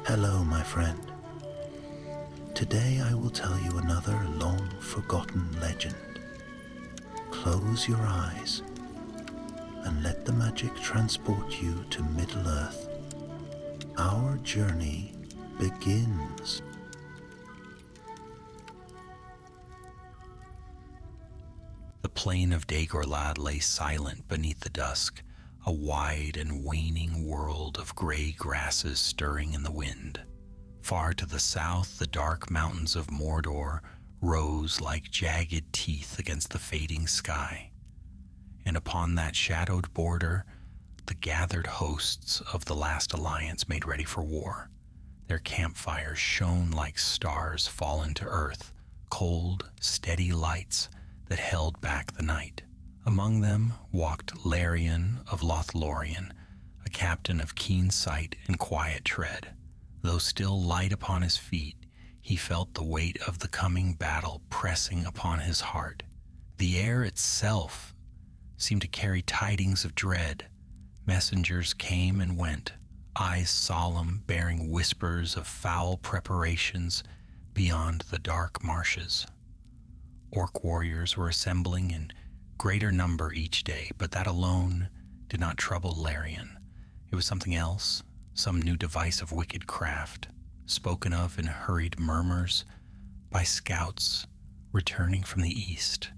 Hello, my friend. Today I will tell you another long-forgotten legend. Close your eyes and let the magic transport you to Middle-earth. Our journey begins. The plain of Dagorlad lay silent beneath the dusk, a wide and waning world of gray grasses stirring in the wind. Far to the south, the dark mountains of Mordor rose like jagged teeth against the fading sky. And upon that shadowed border, the gathered hosts of the last alliance made ready for war. Their campfires shone like stars fallen to earth, cold, steady lights that held back the night. Among them walked Larion of LOTR, a captain of keen sight and quiet tread. Though still light upon his feet, he felt the weight of the coming battle pressing upon his heart. The air itself seemed to carry tidings of dread. Messengers came and went, eyes solemn, bearing whispers of foul preparations beyond the dark marshes. Orc warriors were assembling in greater number each day, but that alone did not trouble Larion. It was something else, some new device of wicked craft, spoken of in hurried murmurs by scouts returning from the east.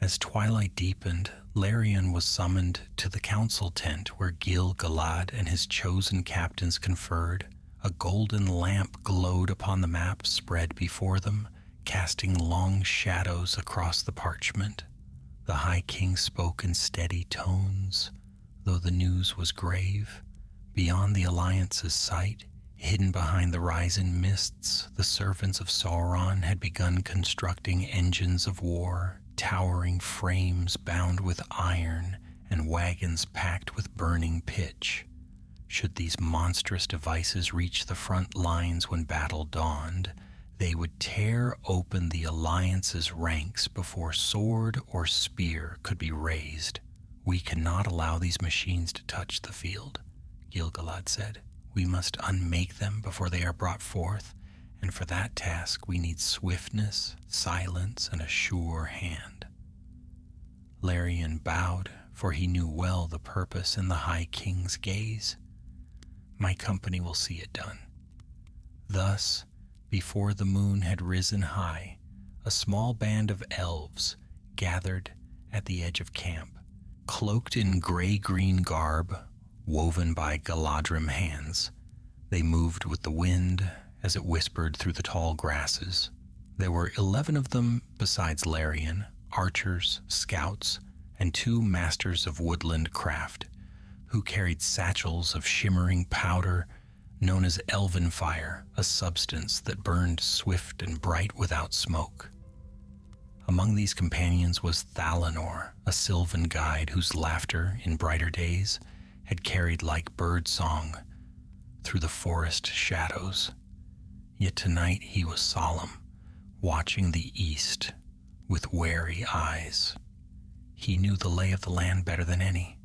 As twilight deepened, Larion was summoned to the council tent where Dagorlad and his chosen captains conferred. A golden lamp glowed upon the map spread before them, casting long shadows across the parchment. The High King spoke in steady tones, though the news was grave. Beyond the Alliance's sight, hidden behind the rising mists, the servants of Sauron had begun constructing engines of war, towering frames bound with iron and wagons packed with burning pitch. Should these monstrous devices reach the front lines when battle dawned, they would tear open the Alliance's ranks before sword or spear could be raised. "We cannot allow these machines to touch the field," Dagorlad said. "We must unmake them before they are brought forth, and for that task we need swiftness, silence, and a sure hand." Larion bowed, for he knew well the purpose in the High King's gaze. "My company will see it done." Thus, before the moon had risen high, a small band of elves gathered at the edge of camp. Cloaked in gray-green garb, woven by Galadrim hands, they moved with the wind as it whispered through the tall grasses. There were 11 of them besides Larion, archers, scouts, and 2 masters of woodland craft, who carried satchels of shimmering powder known as Elven fire, a substance that burned swift and bright without smoke. Among these companions was Thalanor, a sylvan guide whose laughter in brighter days had carried like bird song through the forest shadows. Yet tonight he was solemn, watching the east with wary eyes. He knew the lay of the land better than any,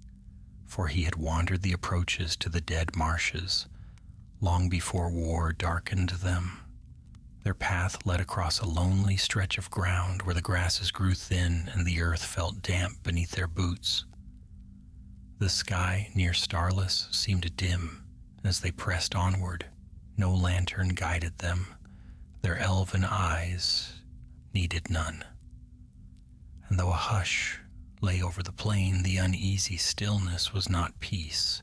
for he had wandered the approaches to the dead marshes long before war darkened them. Their path led across a lonely stretch of ground where the grasses grew thin and the earth felt damp beneath their boots. The sky, near starless, seemed dim as they pressed onward. No lantern guided them. Their elven eyes needed none. And though a hush lay over the plain, the uneasy stillness was not peace.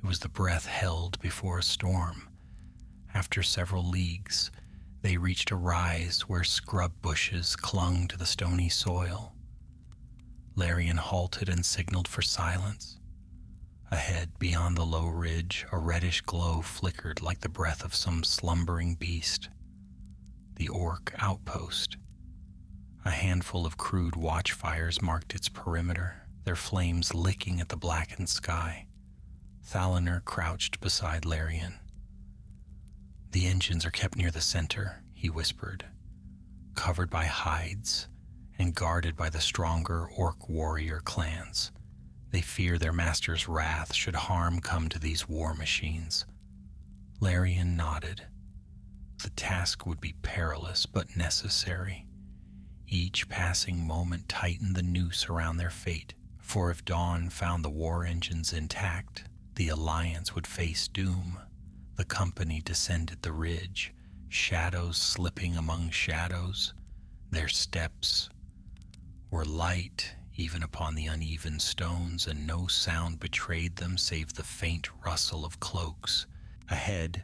It was the breath held before a storm. After several leagues, they reached a rise where scrub bushes clung to the stony soil. Larion halted and signaled for silence. Ahead, beyond the low ridge, a reddish glow flickered like the breath of some slumbering beast. The orc outpost. A handful of crude watchfires marked its perimeter, their flames licking at the blackened sky. Thalanor crouched beside Larion. "The engines are kept near the center," he whispered, "covered by hides and guarded by the stronger orc warrior clans. They fear their master's wrath should harm come to these war machines." Larian nodded. The task would be perilous but necessary. Each passing moment tightened the noose around their fate, for if Dawn found the war engines intact, the Alliance would face doom. The company descended the ridge, shadows slipping among shadows. Their steps were light even upon the uneven stones, and no sound betrayed them save the faint rustle of cloaks. Ahead,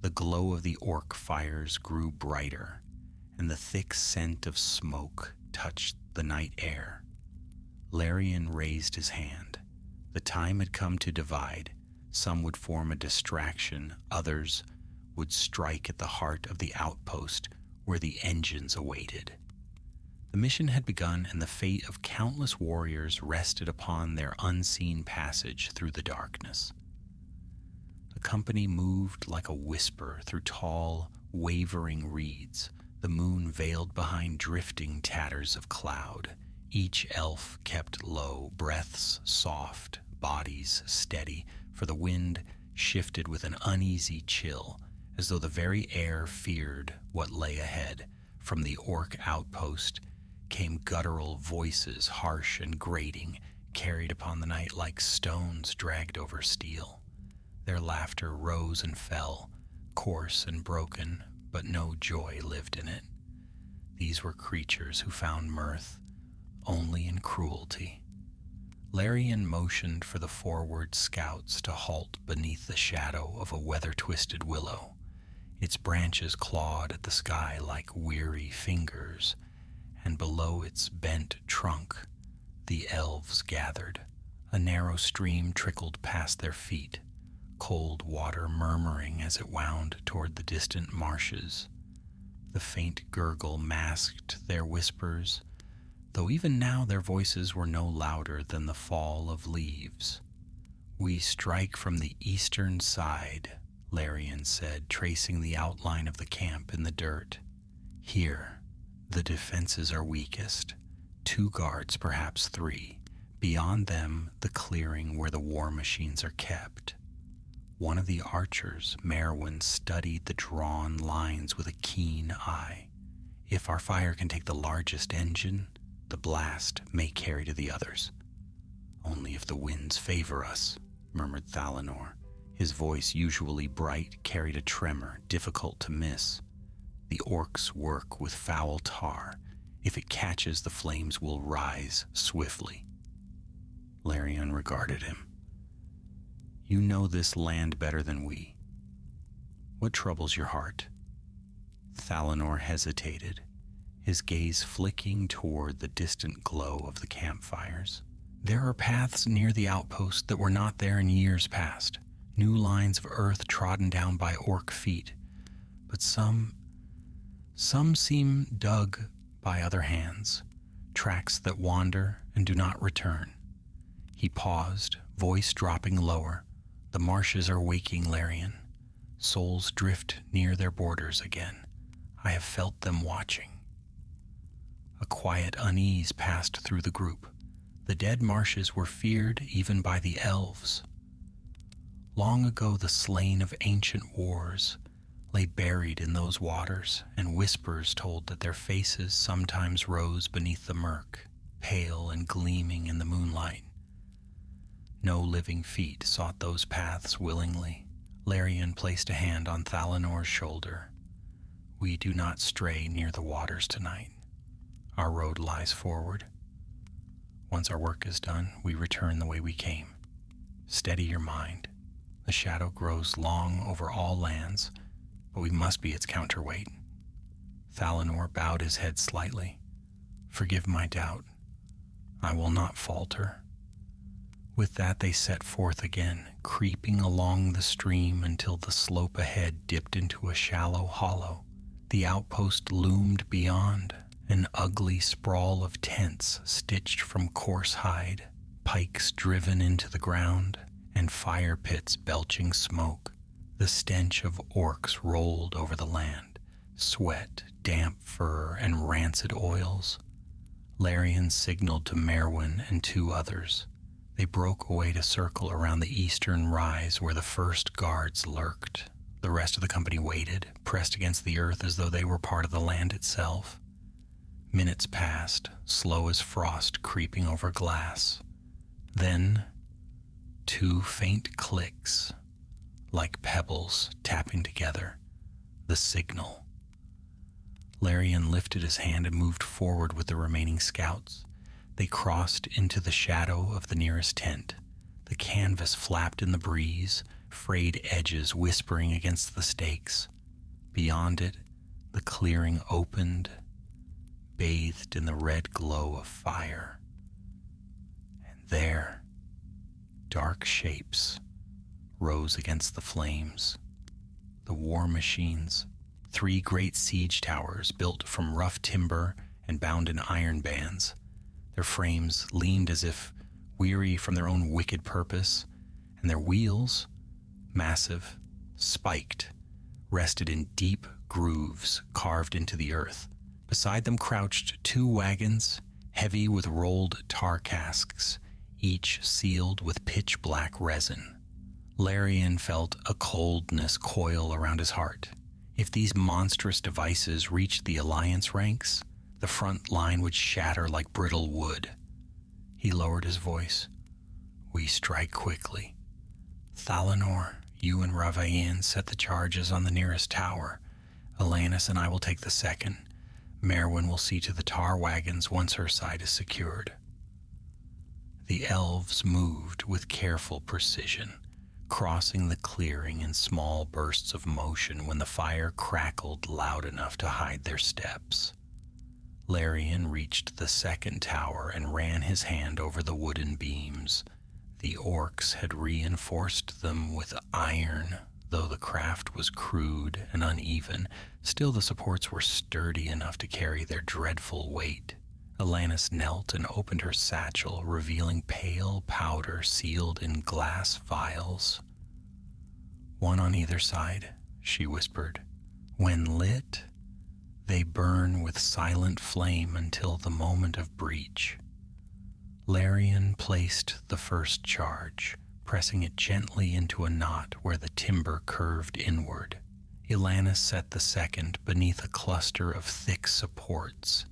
the glow of the orc fires grew brighter, and the thick scent of smoke touched the night air. Larian raised his hand. The time had come to divide. Some would form a distraction, others would strike at the heart of the outpost where the engines awaited. The mission had begun, and the fate of countless warriors rested upon their unseen passage through the darkness. The company moved like a whisper through tall, wavering reeds, the moon veiled behind drifting tatters of cloud. Each elf kept low, breaths soft, bodies steady, for the wind shifted with an uneasy chill, as though the very air feared what lay ahead. From the orc outpost came guttural voices, harsh and grating, carried upon the night like stones dragged over steel. Their laughter rose and fell, coarse and broken, but no joy lived in it. These were creatures who found mirth only in cruelty. Larian motioned for the forward scouts to halt beneath the shadow of a weather-twisted willow. Its branches clawed at the sky like weary fingers, and below its bent trunk, the elves gathered. A narrow stream trickled past their feet, cold water murmuring as it wound toward the distant marshes. The faint gurgle masked their whispers, though even now their voices were no louder than the fall of leaves. "We strike from the eastern side," Larian said, tracing the outline of the camp in the dirt. "Here, the defenses are weakest. 2 guards, perhaps 3. Beyond them, the clearing where the war machines are kept." One of the archers, Merwin, studied the drawn lines with a keen eye. "If our fire can take the largest engine, the blast may carry to the others." "Only if the winds favor us," murmured Thalanor. His voice, usually bright, carried a tremor, difficult to miss. "The orcs work with foul tar. If it catches, the flames will rise swiftly." Larian regarded him. "You know this land better than we. What troubles your heart?" Thalanor hesitated, his gaze flicking toward the distant glow of the campfires. "There are paths near the outpost that were not there in years past, new lines of earth trodden down by orc feet, but some seem dug by other hands, tracks that wander and do not return." He paused, voice dropping lower. "The marshes are waking, Larian. Souls drift near their borders again. I have felt them watching." A quiet unease passed through the group. The dead marshes were feared even by the elves. Long ago, the slain of ancient wars lay buried in those waters, and whispers told that their faces sometimes rose beneath the murk, pale and gleaming in the moonlight. No living feet sought those paths willingly. Larian placed a hand on Thalanor's shoulder. "We do not stray near the waters tonight. Our road lies forward. Once our work is done, we return the way we came. Steady your mind. The shadow grows long over all lands, but we must be its counterweight." Thalanor bowed his head slightly. "Forgive my doubt. I will not falter." With that they set forth again, creeping along the stream until the slope ahead dipped into a shallow hollow. The outpost loomed beyond, an ugly sprawl of tents stitched from coarse hide, pikes driven into the ground, and fire pits belching smoke. The stench of orcs rolled over the land, sweat, damp fur, and rancid oils. Larian signaled to Merwin and 2 others. They broke away to circle around the eastern rise where the first guards lurked. The rest of the company waited, pressed against the earth as though they were part of the land itself. Minutes passed, slow as frost creeping over glass. Then, 2 faint clicks, like pebbles tapping together. The signal. Larian lifted his hand and moved forward with the remaining scouts. They crossed into the shadow of the nearest tent. The canvas flapped in the breeze, frayed edges whispering against the stakes. Beyond it, the clearing opened, bathed in the red glow of fire. And there, dark shapes rose against the flames. The war machines, 3 great siege towers built from rough timber and bound in iron bands. Their frames leaned as if weary from their own wicked purpose, and their wheels, massive, spiked, rested in deep grooves carved into the earth. Beside them crouched 2 wagons, heavy with rolled tar casks, each sealed with pitch-black resin. Larian felt a coldness coil around his heart. If these monstrous devices reached the Alliance ranks, the front line would shatter like brittle wood. He lowered his voice. "We strike quickly. Thalanor, you and Ravain set the charges on the nearest tower. Alanis and I will take the second. Merwin will see to the tar wagons once her side is secured." The elves moved with careful precision, crossing the clearing in small bursts of motion when the fire crackled loud enough to hide their steps. Larian reached the second tower and ran his hand over the wooden beams. The orcs had reinforced them with iron. Though the craft was crude and uneven, still the supports were sturdy enough to carry their dreadful weight. Alanis knelt and opened her satchel, revealing pale powder sealed in glass vials. "One on either side," she whispered. "When lit, they burn with silent flame until the moment of breach." Larian placed the first charge, pressing it gently into a knot where the timber curved inward. Ilanis set the second beneath a cluster of thick supports.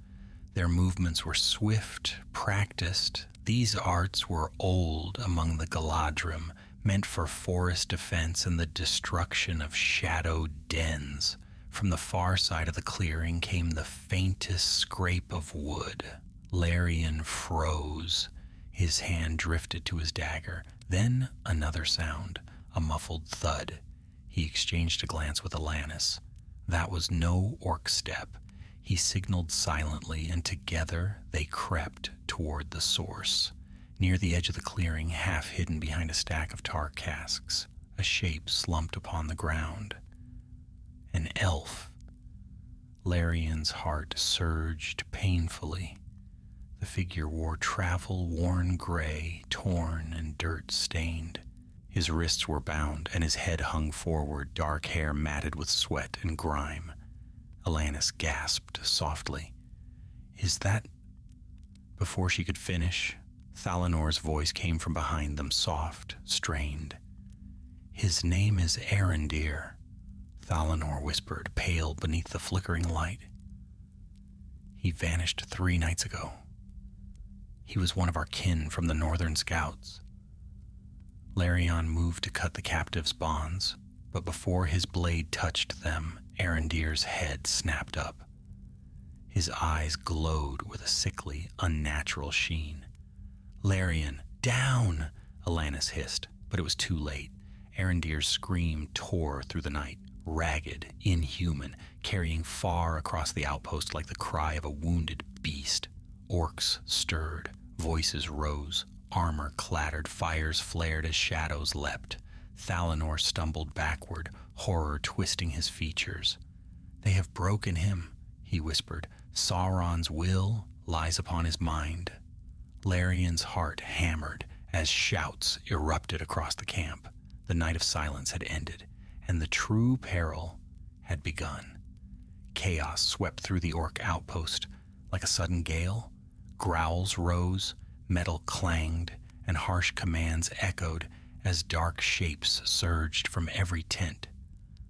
Their movements were swift, practiced. These arts were old among the Galadrim, meant for forest defense and the destruction of shadowed dens. From the far side of the clearing came the faintest scrape of wood. Larian froze. His hand drifted to his dagger. Then another sound, a muffled thud. He exchanged a glance with Alanis. That was no orc step. He signaled silently, and together they crept toward the source. Near the edge of the clearing, half hidden behind a stack of tar casks, a shape slumped upon the ground. An elf. Larian's heart surged painfully. The figure wore travel-worn gray, torn and dirt-stained. His wrists were bound, and his head hung forward, dark hair matted with sweat and grime. Alanis gasped softly. "Is that—" Before she could finish, Thalanor's voice came from behind them, soft, strained. "His name is Arendir," Thalanor whispered, pale beneath the flickering light. "He vanished 3 nights ago. He was one of our kin from the Northern Scouts." Larian moved to cut the captive's bonds, but before his blade touched them, Arendir's head snapped up. His eyes glowed with a sickly, unnatural sheen. "Larian, down!" Alanis hissed, but it was too late. Arendir's scream tore through the night, ragged, inhuman, carrying far across the outpost like the cry of a wounded beast. Orcs stirred, voices rose, armor clattered, fires flared as shadows leapt. Thalanor stumbled backward, horror twisting his features. "They have broken him," he whispered. "Sauron's will lies upon his mind." Larian's heart hammered as shouts erupted across the camp. The night of silence had ended, and the true peril had begun. Chaos swept through the orc outpost like a sudden gale. Growls rose, metal clanged, and harsh commands echoed as dark shapes surged from every tent.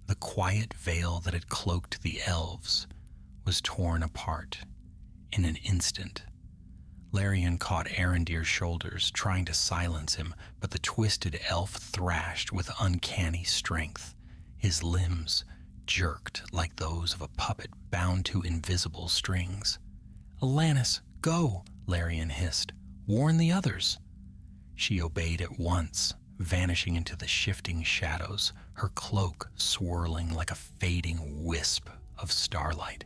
The quiet veil that had cloaked the elves was torn apart in an instant. Larian caught Arendir's shoulders, trying to silence him, but the twisted elf thrashed with uncanny strength. His limbs jerked like those of a puppet bound to invisible strings. "Alanis, go!" Larian hissed. "Warn the others." She obeyed at once, vanishing into the shifting shadows, her cloak swirling like a fading wisp of starlight.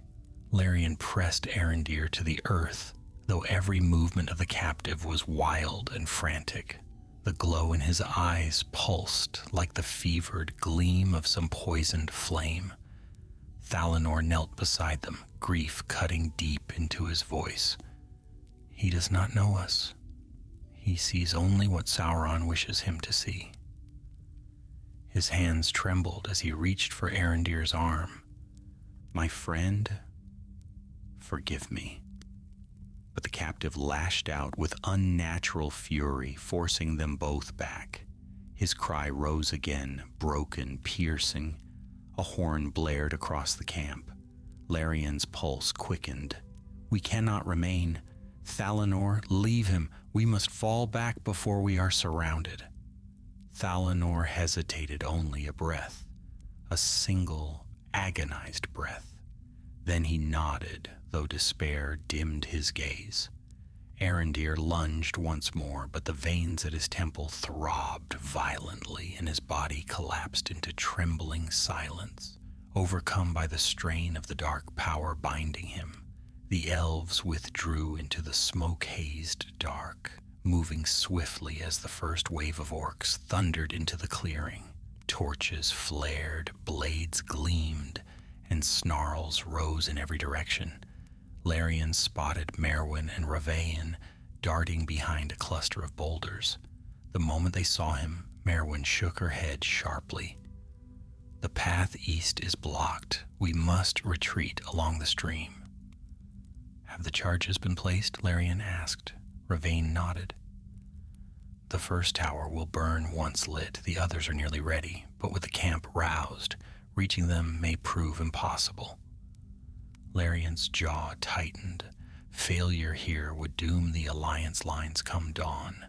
Larian pressed Arendir to the earth, though every movement of the captive was wild and frantic. The glow in his eyes pulsed like the fevered gleam of some poisoned flame. Thalanor knelt beside them, grief cutting deep into his voice. "He does not know us. He sees only what Sauron wishes him to see." His hands trembled as he reached for Arendir's arm. "My friend, forgive me." But the captive lashed out with unnatural fury, forcing them both back. His cry rose again, broken, piercing. A horn blared across the camp. Larian's pulse quickened. "We cannot remain. Thalanor, leave him. We must fall back before we are surrounded." Thalanor hesitated only a breath, a single, agonized breath. Then he nodded, though despair dimmed his gaze. Arendir lunged once more, but the veins at his temple throbbed violently and his body collapsed into trembling silence, overcome by the strain of the dark power binding him. The elves withdrew into the smoke-hazed dark, moving swiftly as the first wave of orcs thundered into the clearing. Torches flared, blades gleamed, and snarls rose in every direction. Larian spotted Merwin and Ravain darting behind a cluster of boulders. The moment they saw him, Merwin shook her head sharply. "The path east is blocked. We must retreat along the stream." "Have the charges been placed?" Larian asked. Ravain nodded. "The first tower will burn once lit. The others are nearly ready, but with the camp roused, reaching them may prove impossible." Larian's jaw tightened. Failure here would doom the alliance lines come dawn.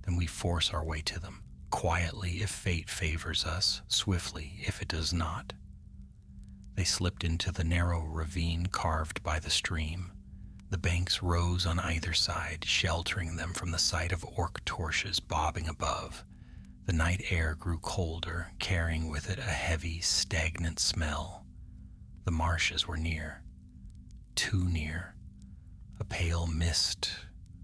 "Then we force our way to them, quietly if fate favors us, swiftly if it does not." They slipped into the narrow ravine carved by the stream. The banks rose on either side, sheltering them from the sight of orc torches bobbing above. The night air grew colder, carrying with it a heavy, stagnant smell. The marshes were near. Too near. A pale mist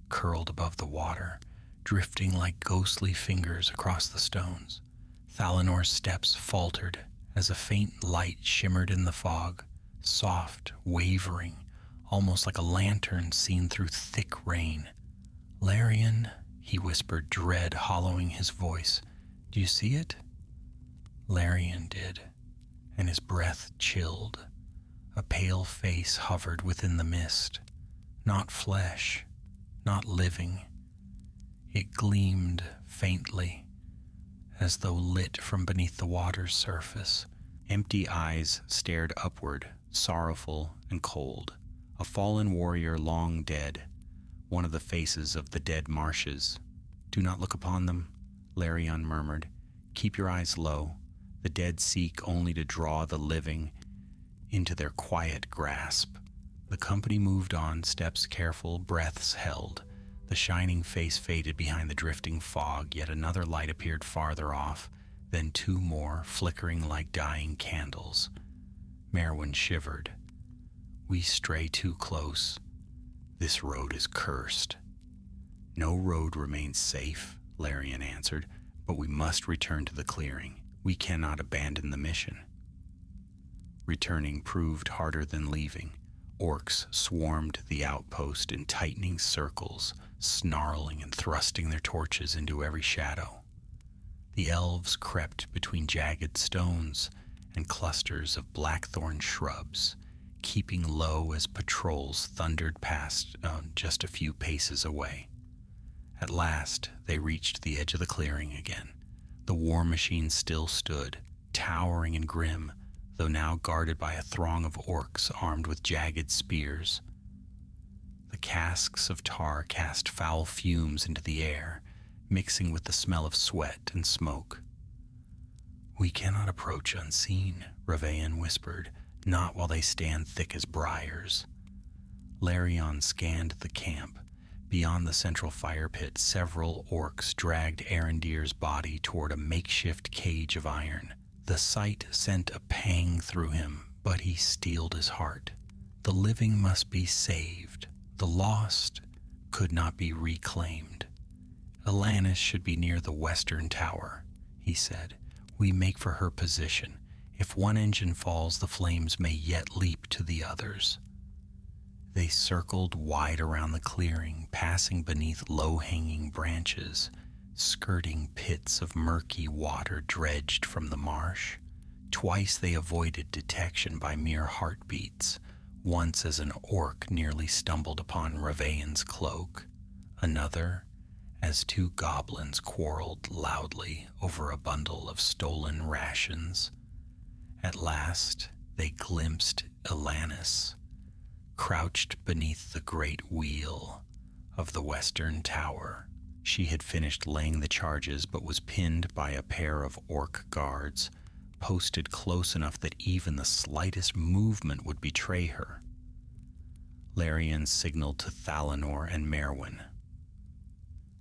curled above the water, drifting like ghostly fingers across the stones. Thalanor's steps faltered as a faint light shimmered in the fog, soft, wavering, almost like a lantern seen through thick rain. "Larian," he whispered, dread hollowing his voice. "Do you see it?" Larian did, and his breath chilled. A pale face hovered within the mist. Not flesh, not living. It gleamed faintly, as though lit from beneath the water's surface. Empty eyes stared upward, sorrowful and cold. A fallen warrior long dead, one of the faces of the dead marshes. "Do not look upon them," Larian murmured. "Keep your eyes low. The dead seek only to draw the living into their quiet grasp." The company moved on, steps careful, breaths held. The shining face faded behind the drifting fog, yet another light appeared farther off, then two more, flickering like dying candles. Merwin shivered. "We stray too close. This road is cursed." "No road remains safe," Larian answered, "but we must return to the clearing. We cannot abandon the mission." Returning proved harder than leaving. Orcs swarmed the outpost in tightening circles, snarling and thrusting their torches into every shadow. The elves crept between jagged stones and clusters of blackthorn shrubs, keeping low as patrols thundered past just a few paces away. At last, they reached the edge of the clearing again. The war machine still stood, towering and grim, though now guarded by a throng of orcs armed with jagged spears. The casks of tar cast foul fumes into the air, mixing with the smell of sweat and smoke. "We cannot approach unseen," Ravayan whispered, "not while they stand thick as briars." Larion scanned the camp. Beyond the central fire pit, several orcs dragged Arendir's body toward a makeshift cage of iron. The sight sent a pang through him, but he steeled his heart. The living must be saved. The lost could not be reclaimed. "Alanis should be near the western tower," he said. "We make for her position. If one engine falls, the flames may yet leap to the others." They circled wide around the clearing, passing beneath low-hanging branches, skirting pits of murky water dredged from the marsh. Twice they avoided detection by mere heartbeats, once as an orc nearly stumbled upon Ravayan's cloak, another as two goblins quarreled loudly over a bundle of stolen rations. At last they glimpsed Alanis, crouched beneath the great wheel of the western tower. She had finished laying the charges, but was pinned by a pair of orc guards, posted close enough that even the slightest movement would betray her. Larion signaled to Thalanor and Merwin.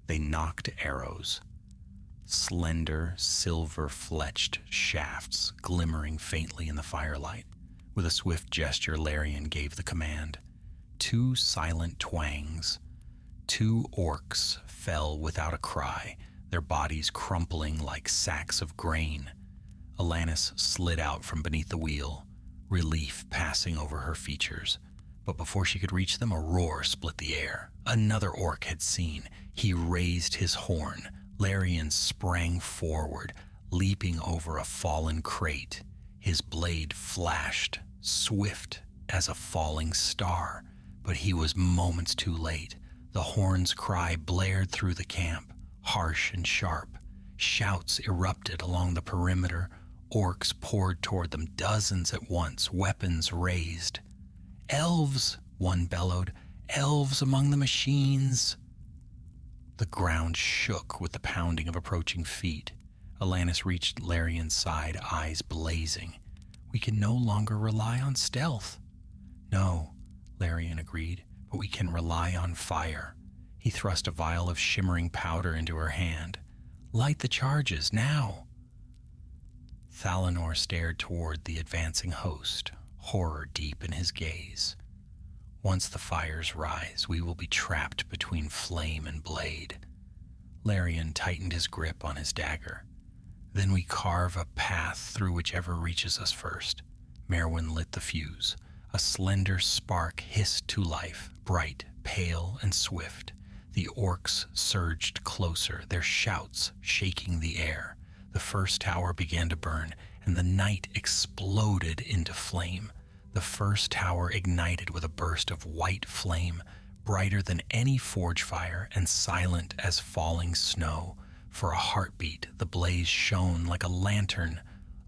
They knocked arrows, slender, silver-fletched shafts glimmering faintly in the firelight. With a swift gesture, Larion gave the command. Two silent twangs. 2 orcs fell without a cry, their bodies crumpling like sacks of grain. Alanis slid out from beneath the wheel, relief passing over her features. But before she could reach them, a roar split the air. Another orc had seen. He raised his horn. Larion sprang forward, leaping over a fallen crate. His blade flashed, swift as a falling star, but he was moments too late. The horn's cry blared through the camp, harsh and sharp. Shouts erupted along the perimeter. Orcs poured toward them, dozens at once, weapons raised. "Elves!" one bellowed. "Elves among the machines!" The ground shook with the pounding of approaching feet. Alanis reached Larion's side, eyes blazing. "We can no longer rely on stealth." "No," Larion agreed, "but we can rely on fire." He thrust a vial of shimmering powder into her hand. "Light the charges, now!" Thalanor stared toward the advancing host, horror deep in his gaze. "Once the fires rise, we will be trapped between flame and blade." Larion tightened his grip on his dagger. "Then we carve a path through whichever reaches us first." Merwin lit the fuse. A slender spark hissed to life, bright, pale, and swift. The orcs surged closer, their shouts shaking the air. The first tower began to burn, and the night exploded into flame. The first tower ignited with a burst of white flame, brighter than any forge fire and silent as falling snow. For a heartbeat, the blaze shone like a lantern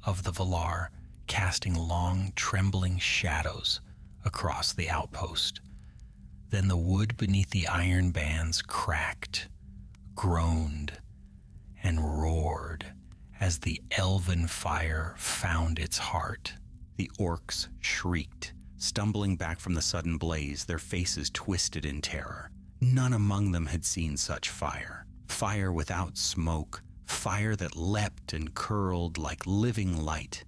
of the Valar, casting long, trembling shadows across the outpost. Then the wood beneath the iron bands cracked, groaned, and roared as the elven fire found its heart. The orcs shrieked, stumbling back from the sudden blaze, their faces twisted in terror. None among them had seen such fire. Fire without smoke, fire that leapt and curled like living light.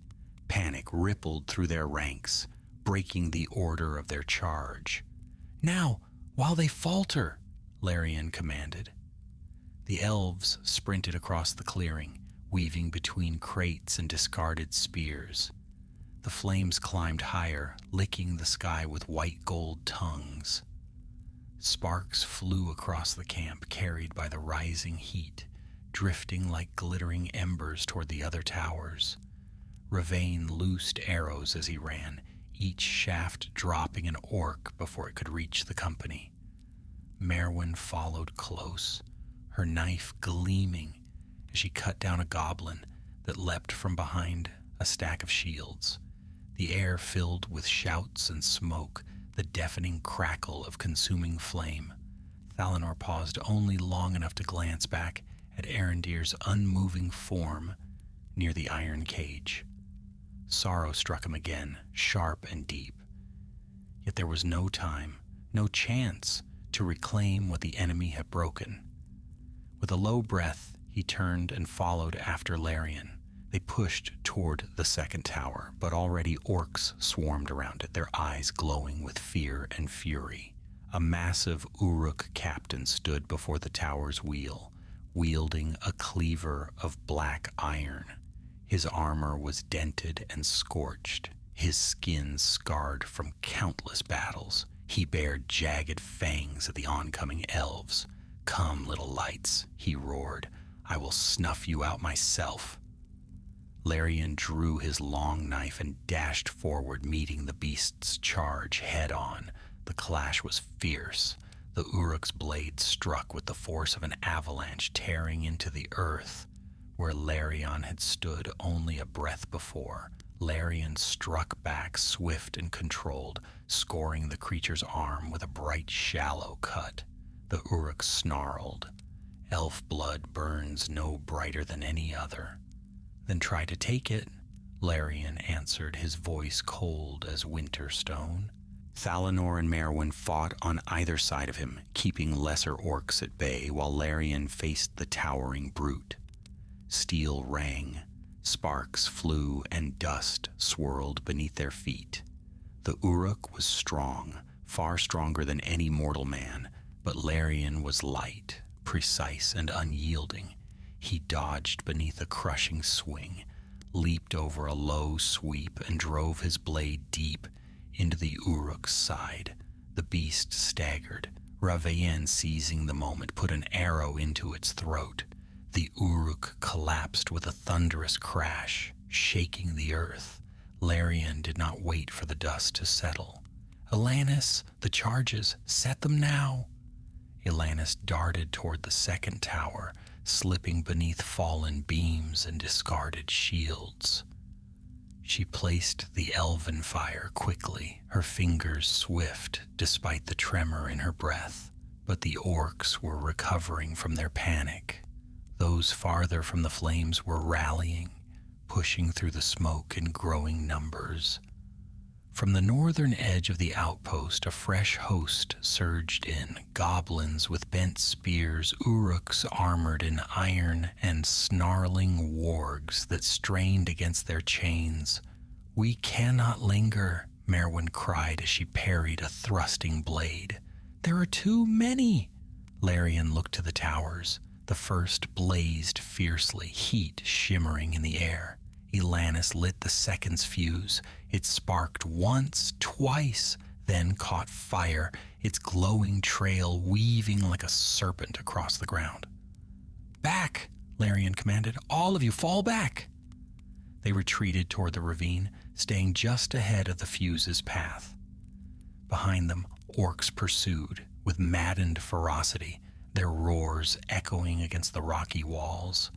Panic rippled through their ranks, breaking the order of their charge. "Now, while they falter," Larion commanded. The elves sprinted across the clearing, weaving between crates and discarded spears. The flames climbed higher, licking the sky with white gold tongues. Sparks flew across the camp, carried by the rising heat, drifting like glittering embers toward the other towers. Ravain loosed arrows as he ran, each shaft dropping an orc before it could reach the company. Merwin followed close, her knife gleaming as she cut down a goblin that leapt from behind a stack of shields. The air filled with shouts and smoke, the deafening crackle of consuming flame. Thalanor paused only long enough to glance back at Arendir's unmoving form near the iron cage. Sorrow struck him again, sharp and deep. Yet there was no time, no chance to reclaim what the enemy had broken. With a low breath, he turned and followed after Larian. They pushed toward the second tower, but already orcs swarmed around it, their eyes glowing with fear and fury. A massive Uruk captain stood before the tower's wheel, wielding a cleaver of black iron. His armor was dented and scorched, his skin scarred from countless battles. He bared jagged fangs at the oncoming elves. "Come, little lights," he roared. "I will snuff you out myself." Larian drew his long knife and dashed forward, meeting the beast's charge head-on. The clash was fierce. The Uruk's blade struck with the force of an avalanche, tearing into the earth where Larian had stood only a breath before. Larian struck back, swift and controlled, scoring the creature's arm with a bright, shallow cut. The Uruk snarled. Elf blood burns no brighter than any other. "Then try to take it," Larian answered, his voice cold as winter stone. Thalanor and Merwin fought on either side of him, keeping lesser orcs at bay, while Larian faced the towering brute. Steel rang, sparks flew, and dust swirled beneath their feet. The Uruk was strong, far stronger than any mortal man, but Larian was light, precise, and unyielding. He dodged beneath a crushing swing, leaped over a low sweep, and drove his blade deep into the Uruk's side. The beast staggered. Ravayen, seizing the moment, put an arrow into its throat. The Uruk collapsed with a thunderous crash, shaking the earth. Larian did not wait for the dust to settle. "Elanis, the charges, set them now!" Elanis darted toward the second tower, slipping beneath fallen beams and discarded shields. She placed the elven fire quickly, her fingers swift despite the tremor in her breath. But the orcs were recovering from their panic. Those farther from the flames were rallying, pushing through the smoke in growing numbers. From the northern edge of the outpost, a fresh host surged in, goblins with bent spears, Uruks armored in iron, and snarling wargs that strained against their chains. "We cannot linger," Merwin cried as she parried a thrusting blade. "There are too many!" Larian looked to the towers. The first blazed fiercely, heat shimmering in the air. Elanis lit the second's fuse. It sparked once, twice, then caught fire, its glowing trail weaving like a serpent across the ground. "Back!" Larian commanded. "All of you, fall back!" They retreated toward the ravine, staying just ahead of the fuse's path. Behind them, orcs pursued, with maddened ferocity, their roars echoing against the rocky walls.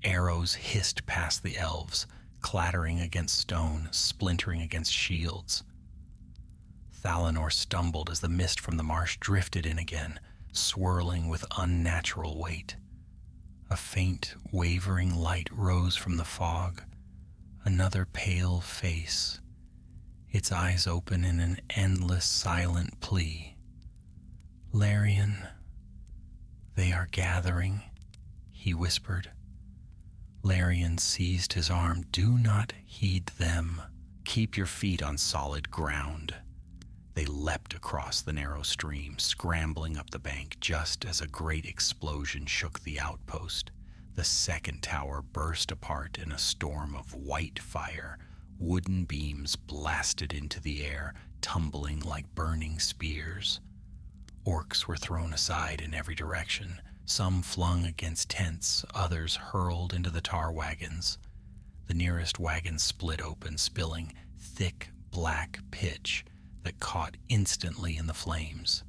Arrows hissed past the elves, clattering against stone, splintering against shields. Thalanor stumbled as the mist from the marsh drifted in again, swirling with unnatural weight. A faint, wavering light rose from the fog. Another pale face, its eyes open in an endless, silent plea. "Larian, they are gathering," he whispered. Larian seized his arm. "Do not heed them. Keep your feet on solid ground." They leapt across the narrow stream, scrambling up the bank just as a great explosion shook the outpost. The second tower burst apart in a storm of white fire. Wooden beams blasted into the air, tumbling like burning spears. Orcs were thrown aside in every direction, some flung against tents, others hurled into the tar wagons. The nearest wagon split open, spilling thick black pitch that caught instantly in the flames.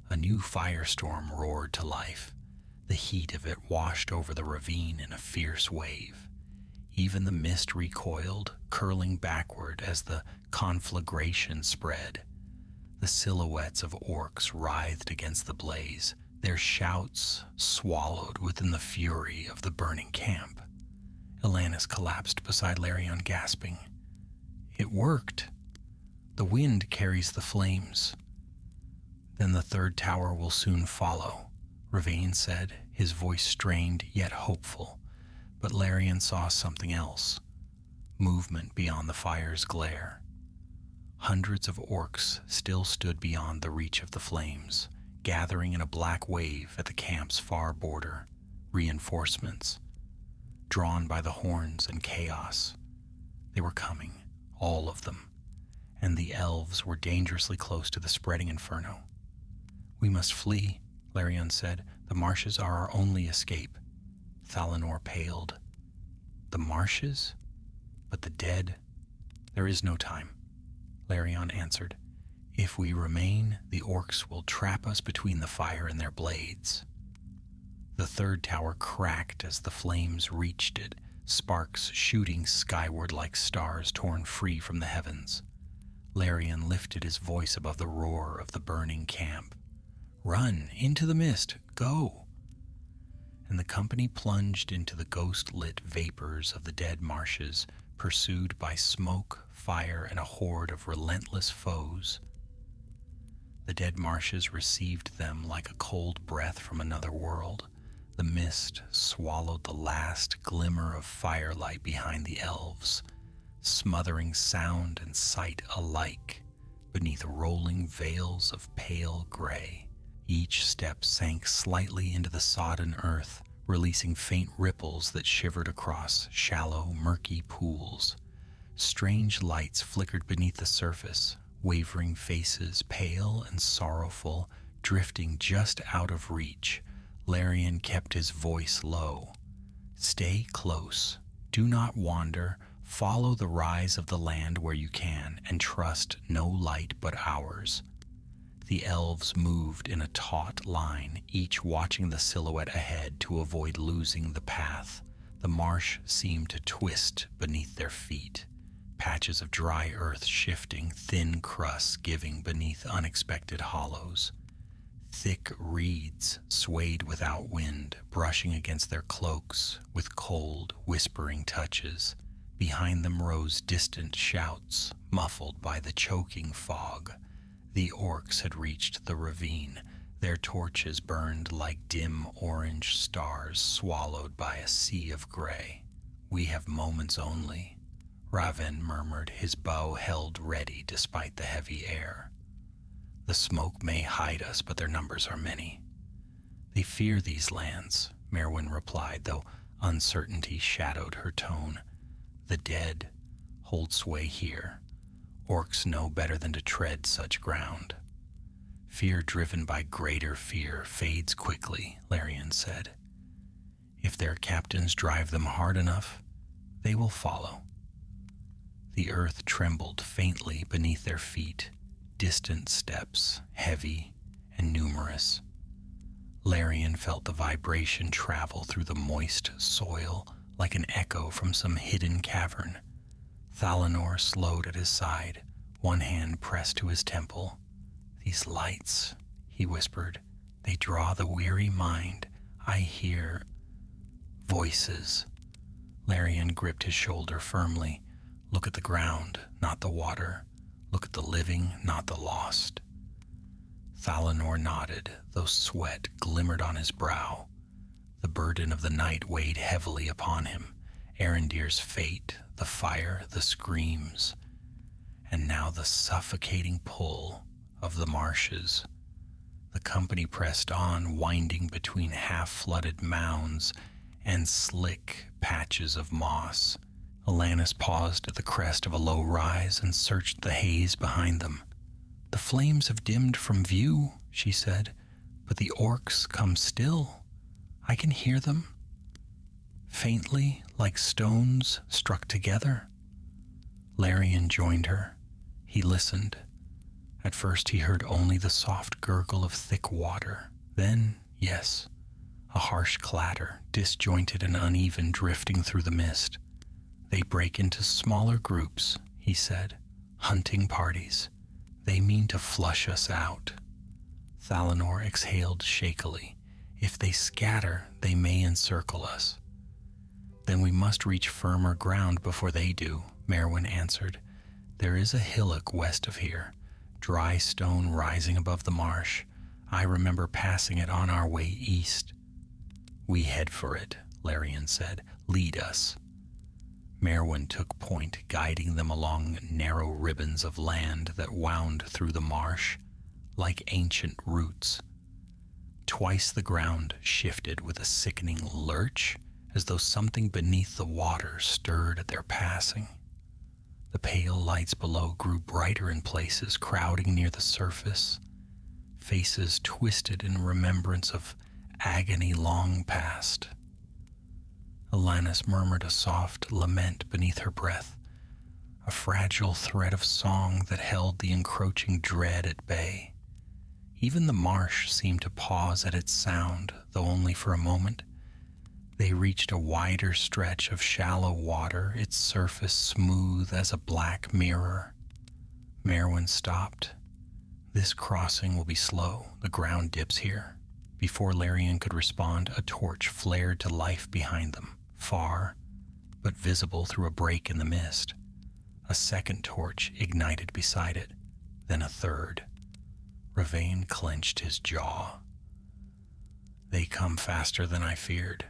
A new firestorm roared to life. The heat of it washed over the ravine in a fierce wave. Even the mist recoiled, curling backward as the conflagration spread. The silhouettes of orcs writhed against the blaze, their shouts swallowed within the fury of the burning camp. Elanis collapsed beside Larion, gasping. It worked. The wind carries the flames. Then the third tower will soon follow, Ravain said, his voice strained yet hopeful. But Larion saw something else, movement beyond the fire's glare. Hundreds of orcs still stood beyond the reach of the flames, gathering in a black wave at the camp's far border, reinforcements, drawn by the horns and chaos. They were coming, all of them, and the elves were dangerously close to the spreading inferno. We must flee, Larion said. The marshes are our only escape. Thalanor paled. The marshes? But the dead? There is no time, Larion answered. If we remain, the orcs will trap us between the fire and their blades. The third tower cracked as the flames reached it, sparks shooting skyward like stars torn free from the heavens. Larion lifted his voice above the roar of the burning camp. Run, into the mist, go! And the company plunged into the ghost-lit vapors of the dead marshes, pursued by smoke, fire, and a horde of relentless foes. The dead marshes received them like a cold breath from another world. The mist swallowed the last glimmer of firelight behind the elves, smothering sound and sight alike beneath rolling veils of pale gray. Each step sank slightly into the sodden earth, releasing faint ripples that shivered across shallow, murky pools. Strange lights flickered beneath the surface, wavering faces, pale and sorrowful, drifting just out of reach. Larion kept his voice low. Stay close. Do not wander. Follow the rise of the land where you can, and trust no light but ours. The elves moved in a taut line, each watching the silhouette ahead to avoid losing the path. The marsh seemed to twist beneath their feet, patches of dry earth shifting, thin crusts giving beneath unexpected hollows. Thick reeds swayed without wind, brushing against their cloaks with cold, whispering touches. Behind them rose distant shouts, muffled by the choking fog. The orcs had reached the ravine. Their torches burned like dim orange stars swallowed by a sea of gray. We have moments only, Raven murmured, his bow held ready despite the heavy air. The smoke may hide us, but their numbers are many. They fear these lands, Merwin replied, though uncertainty shadowed her tone. The dead hold sway here. Orcs know better than to tread such ground. Fear driven by greater fear fades quickly, Larion said. If their captains drive them hard enough, they will follow. The earth trembled faintly beneath their feet, distant steps, heavy and numerous. Larion felt the vibration travel through the moist soil like an echo from some hidden cavern. Thalanor slowed at his side, one hand pressed to his temple. These lights, he whispered, they draw the weary mind. I hear voices. Larion gripped his shoulder firmly. Look at the ground, not the water. Look at the living, not the lost. Thalanor nodded, though sweat glimmered on his brow. The burden of the night weighed heavily upon him. Arendir's fate, the fire, the screams, and now the suffocating pull of the marshes. The company pressed on, winding between half-flooded mounds and slick patches of moss. Elanis paused at the crest of a low rise and searched the haze behind them. The flames have dimmed from view, she said, but the orcs come still. I can hear them. Faintly, like stones struck together. Larion joined her. He listened. At first he heard only the soft gurgle of thick water. Then, yes, a harsh clatter, disjointed and uneven, drifting through the mist. They break into smaller groups, he said, hunting parties. They mean to flush us out. Thalanor exhaled shakily. If they scatter, they may encircle us. Then we must reach firmer ground before they do, Merwin answered. There is a hillock west of here, dry stone rising above the marsh. I remember passing it on our way east. We head for it, Larian said. Lead us. Merwin took point, guiding them along narrow ribbons of land that wound through the marsh like ancient roots. Twice the ground shifted with a sickening lurch, as though something beneath the water stirred at their passing. The pale lights below grew brighter in places, crowding near the surface. Faces twisted in remembrance of agony long past. Alanis murmured a soft lament beneath her breath, a fragile thread of song that held the encroaching dread at bay. Even the marsh seemed to pause at its sound, though only for a moment. They reached a wider stretch of shallow water, its surface smooth as a black mirror. Merwin stopped. This crossing will be slow. The ground dips here. Before Larian could respond, a torch flared to life behind them, far, but visible through a break in the mist. A second torch ignited beside it, then a third. Ravain clenched his jaw. They come faster than I feared.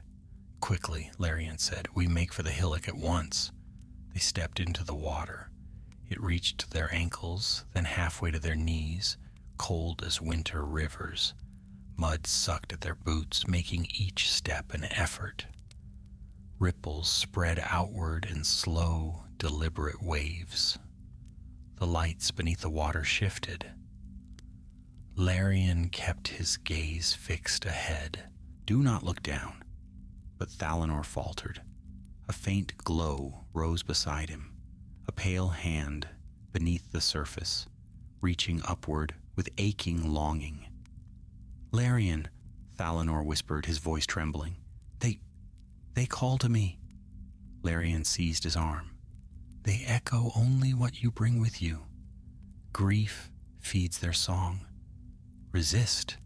Quickly, Larian said, we make for the hillock at once. They stepped into the water. It reached their ankles, then halfway to their knees, cold as winter rivers. Mud sucked at their boots, making each step an effort. Ripples spread outward in slow, deliberate waves. The lights beneath the water shifted. Larian kept his gaze fixed ahead. Do not look down. But Thalanor faltered. A faint glow rose beside him, a pale hand beneath the surface, reaching upward with aching longing. Larian, Thalanor whispered, his voice trembling. They call to me. Larian seized his arm. They echo only what you bring with you. Grief feeds their song. Resist.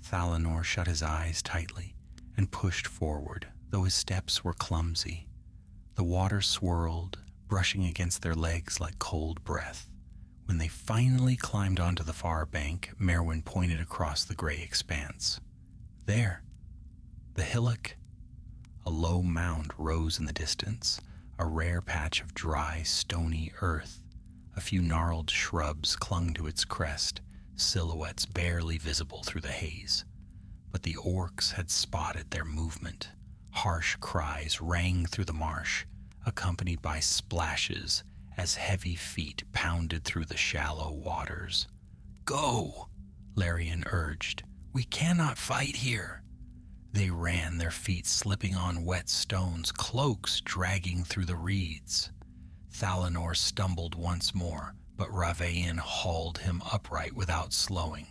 Thalanor shut his eyes tightly and pushed forward, though his steps were clumsy. The water swirled, brushing against their legs like cold breath. When they finally climbed onto the far bank, Merwin pointed across the gray expanse. There, the hillock. A low mound rose in the distance, a rare patch of dry, stony earth. A few gnarled shrubs clung to its crest, silhouettes barely visible through the haze. But the orcs had spotted their movement. Harsh cries rang through the marsh, accompanied by splashes as heavy feet pounded through the shallow waters. Go, Larian urged. We cannot fight here. They ran, their feet slipping on wet stones, cloaks dragging through the reeds. Thalanor stumbled once more, but Ravain hauled him upright without slowing.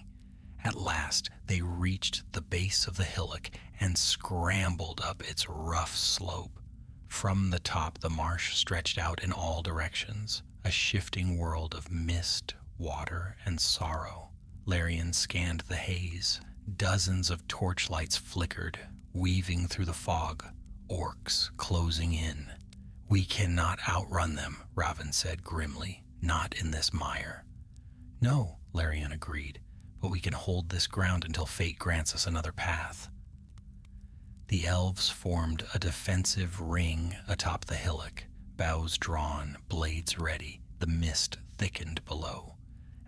At last, they reached the base of the hillock and scrambled up its rough slope. From the top, the marsh stretched out in all directions, a shifting world of mist, water, and sorrow. Larian scanned the haze. Dozens of torchlights flickered, weaving through the fog, orcs closing in. We cannot outrun them, Raven said grimly, not in this mire. No, Larian agreed, but we can hold this ground until fate grants us another path. The elves formed a defensive ring atop the hillock, bows drawn, blades ready. The mist thickened below,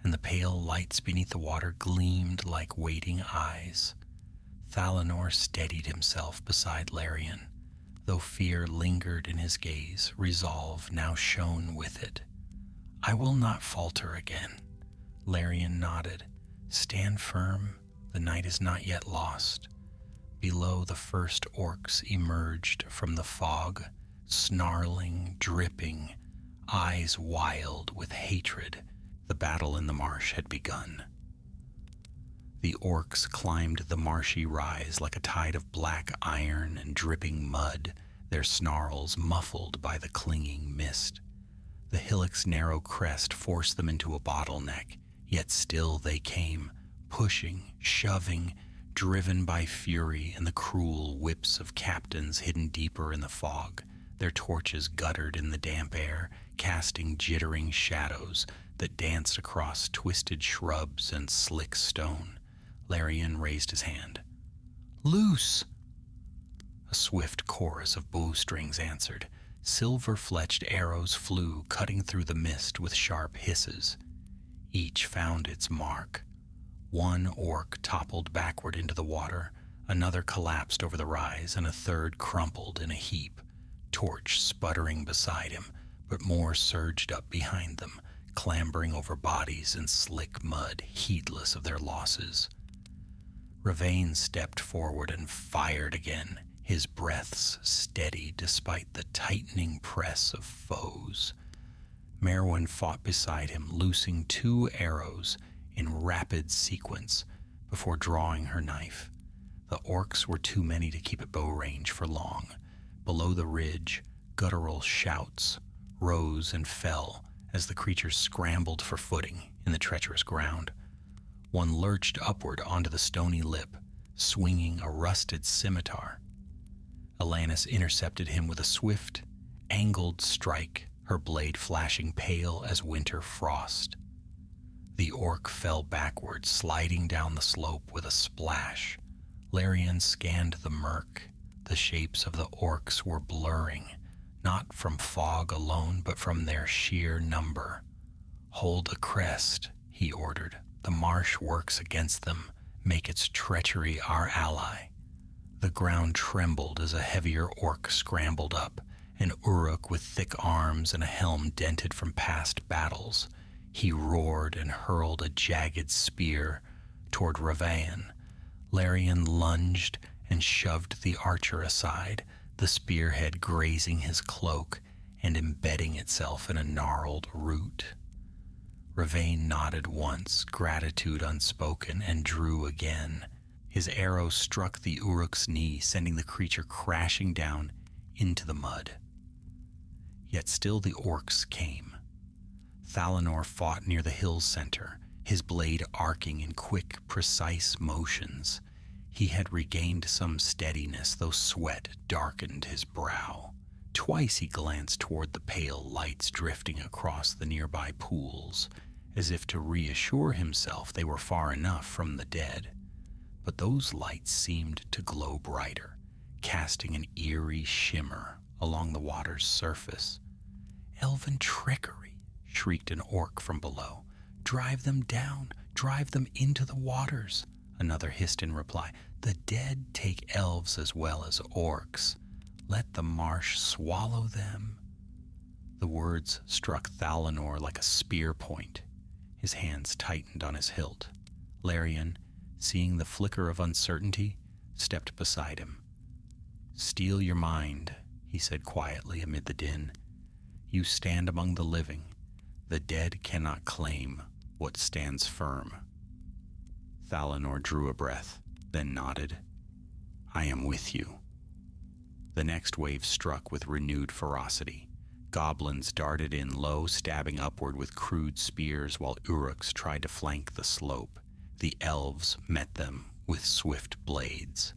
and the pale lights beneath the water gleamed like waiting eyes. Thalanor steadied himself beside Larian, though fear lingered in his gaze, resolve now shone with it. I will not falter again. Larian nodded. Stand firm, the night is not yet lost. Below, the first orcs emerged from the fog, snarling, dripping, eyes wild with hatred. The battle in the marsh had begun. The orcs climbed the marshy rise like a tide of black iron and dripping mud, their snarls muffled by the clinging mist. The hillock's narrow crest forced them into a bottleneck, yet still they came, pushing, shoving, driven by fury and the cruel whips of captains hidden deeper in the fog, their torches guttered in the damp air, casting jittering shadows that danced across twisted shrubs and slick stone. Larian raised his hand. "Loose!" A swift chorus of bowstrings answered. Silver-fletched arrows flew, cutting through the mist with sharp hisses. Each found its mark. One orc toppled backward into the water, another collapsed over the rise, and a third crumpled in a heap, torch sputtering beside him, but more surged up behind them, clambering over bodies and slick mud, heedless of their losses. Ravane stepped forward and fired again, his breaths steady despite the tightening press of foes. Merwin fought beside him, loosing 2 arrows in rapid sequence before drawing her knife. The orcs were too many to keep at bow range for long. Below the ridge, guttural shouts rose and fell as the creatures scrambled for footing in the treacherous ground. One lurched upward onto the stony lip, swinging a rusted scimitar. Alanis intercepted him with a swift, angled strike, her blade flashing pale as winter frost. The orc fell backward, sliding down the slope with a splash. Larian scanned the murk. The shapes of the orcs were blurring, not from fog alone, but from their sheer number. "Hold the crest," he ordered. "The marsh works against them. Make its treachery our ally." The ground trembled as a heavier orc scrambled up, an Uruk with thick arms and a helm dented from past battles. He roared and hurled a jagged spear toward Ravane. Larian lunged and shoved the archer aside, the spearhead grazing his cloak and embedding itself in a gnarled root. Ravane nodded once, gratitude unspoken, and drew again. His arrow struck the Uruk's knee, sending the creature crashing down into the mud. Yet still the orcs came. Thalanor fought near the hill's center, his blade arcing in quick, precise motions. He had regained some steadiness, though sweat darkened his brow. Twice he glanced toward the pale lights drifting across the nearby pools, as if to reassure himself they were far enough from the dead. But those lights seemed to glow brighter, casting an eerie shimmer along the water's surface. "Elven trickery!" shrieked an orc from below. "Drive them down! Drive them into the waters!" Another hissed in reply. "The dead take elves as well as orcs. Let the marsh swallow them." The words struck Thalanor like a spear point. His hands tightened on his hilt. Larian, seeing the flicker of uncertainty, stepped beside him. "Steel your mind," he said quietly amid the din. "You stand among the living. The dead cannot claim what stands firm." Thalanor drew a breath, then nodded. "I am with you." The next wave struck with renewed ferocity. Goblins darted in low, stabbing upward with crude spears, while Uruks tried to flank the slope. The elves met them with swift blades,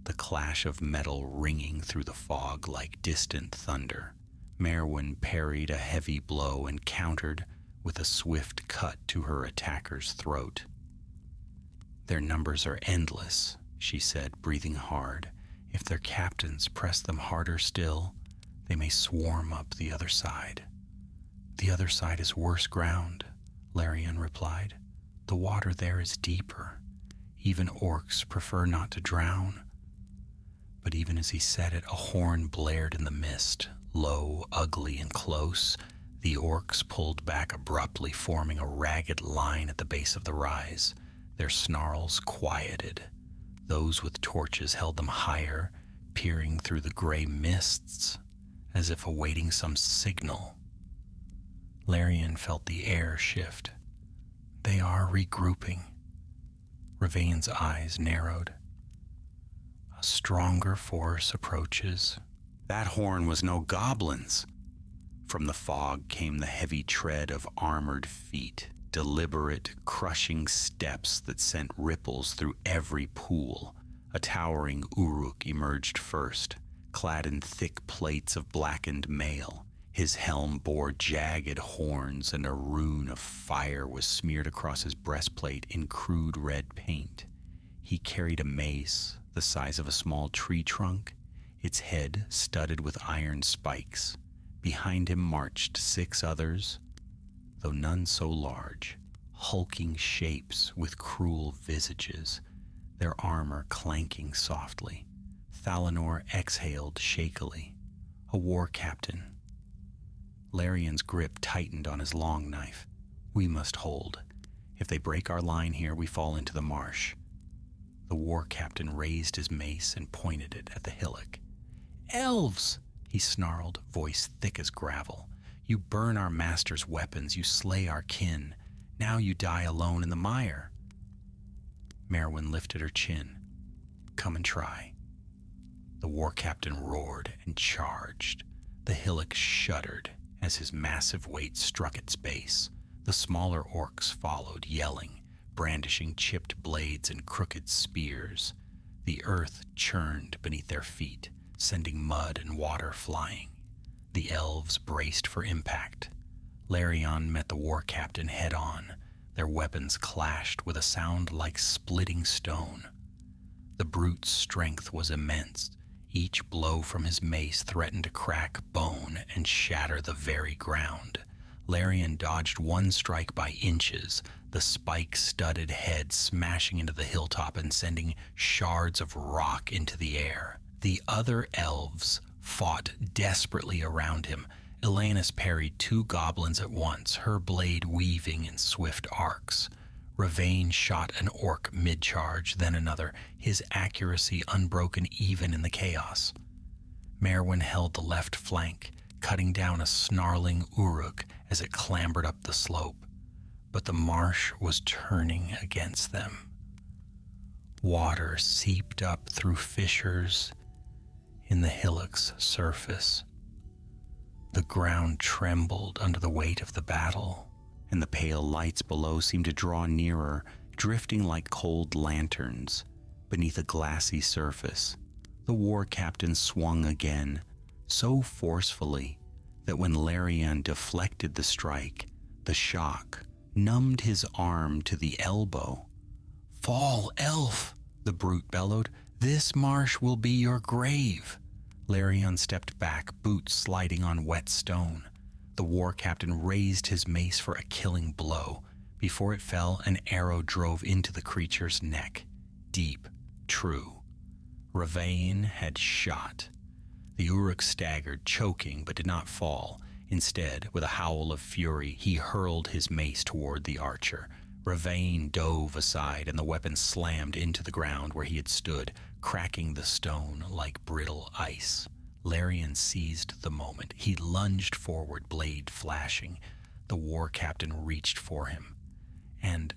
the clash of metal ringing through the fog like distant thunder. Merwin parried a heavy blow and countered with a swift cut to her attacker's throat. "Their numbers are endless," she said, breathing hard. "If their captains press them harder still, they may swarm up the other side." "The other side is worse ground," Larian replied. "The water there is deeper. Even orcs prefer not to drown." But even as he said it, a horn blared in the mist, low, ugly, and close. The orcs pulled back abruptly, forming a ragged line at the base of the rise. Their snarls quieted. Those with torches held them higher, peering through the gray mists, as if awaiting some signal. Larian felt the air shift. "They are regrouping." Ravane's eyes narrowed. "A stronger force approaches," That horn was no goblin's. From the fog came the heavy tread of armored feet, deliberate, crushing steps that sent ripples through every pool. A towering Uruk emerged first, clad in thick plates of blackened mail. His helm bore jagged horns, and a rune of fire was smeared across his breastplate in crude red paint. He carried a mace the size of a small tree trunk, its head studded with iron spikes. Behind him marched 6 others, though none so large, hulking shapes with cruel visages, their armor clanking softly. Thalanor exhaled shakily. A war captain. Larian's grip tightened on his long knife. We must hold. If they break our line here, we fall into the marsh. The war captain raised his mace and pointed it at the hillock. Elves! He snarled, voice thick as gravel. You burn our master's weapons, you slay our kin. Now you die alone in the mire. Merwin lifted her chin. Come and try. The war captain roared and charged. The hillock shuddered as his massive weight struck its base. The smaller orcs followed, yelling, brandishing chipped blades and crooked spears. The earth churned beneath their feet, sending mud and water flying. The elves braced for impact. Larion met the war captain head on. Their weapons clashed with a sound like splitting stone. The brute's strength was immense. Each blow from his mace threatened to crack bone and shatter the very ground. Larion dodged one strike by inches, the spike-studded head smashing into the hilltop and sending shards of rock into the air. The other elves fought desperately around him. Elanus parried 2 goblins at once, her blade weaving in swift arcs. Ravane shot an orc mid-charge, then another, his accuracy unbroken even in the chaos. Merwin held the left flank, cutting down a snarling Uruk as it clambered up the slope. But the marsh was turning against them. Water seeped up through fissures in the hillock's surface. The ground trembled under the weight of the battle, and the pale lights below seemed to draw nearer, drifting like cold lanterns beneath a glassy surface. The war captain swung again, so forcefully that when Larian deflected the strike, the shock numbed his arm to the elbow. "Fall, elf!" the brute bellowed. "This marsh will be your grave." Larion stepped back, boots sliding on wet stone. The war captain raised his mace for a killing blow. Before it fell, an arrow drove into the creature's neck. Deep, true. Ravane had shot. The Uruk staggered, choking, but did not fall. Instead, with a howl of fury, he hurled his mace toward the archer. Ravane dove aside, and the weapon slammed into the ground where he had stood, cracking the stone like brittle ice. Larian seized the moment. He lunged forward, blade flashing. The war captain reached for him, and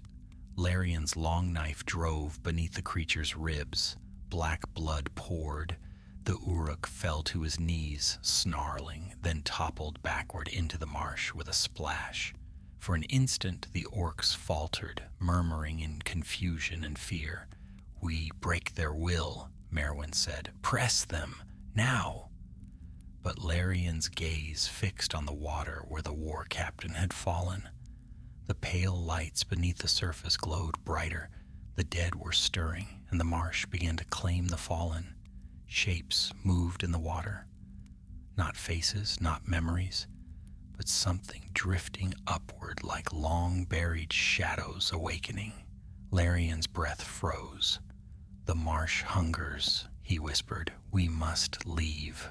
Larian's long knife drove beneath the creature's ribs. Black blood poured. The Uruk fell to his knees, snarling, then toppled backward into the marsh with a splash. For an instant, the orcs faltered, murmuring in confusion and fear. "We break their will," Merwin said. "Press them, now!" But Larian's gaze fixed on the water where the war captain had fallen. The pale lights beneath the surface glowed brighter. The dead were stirring, and the marsh began to claim the fallen. Shapes moved in the water. Not faces, not memories, but something drifting upward like long-buried shadows awakening. Larian's breath froze. "The marsh hungers," he whispered. "We must leave.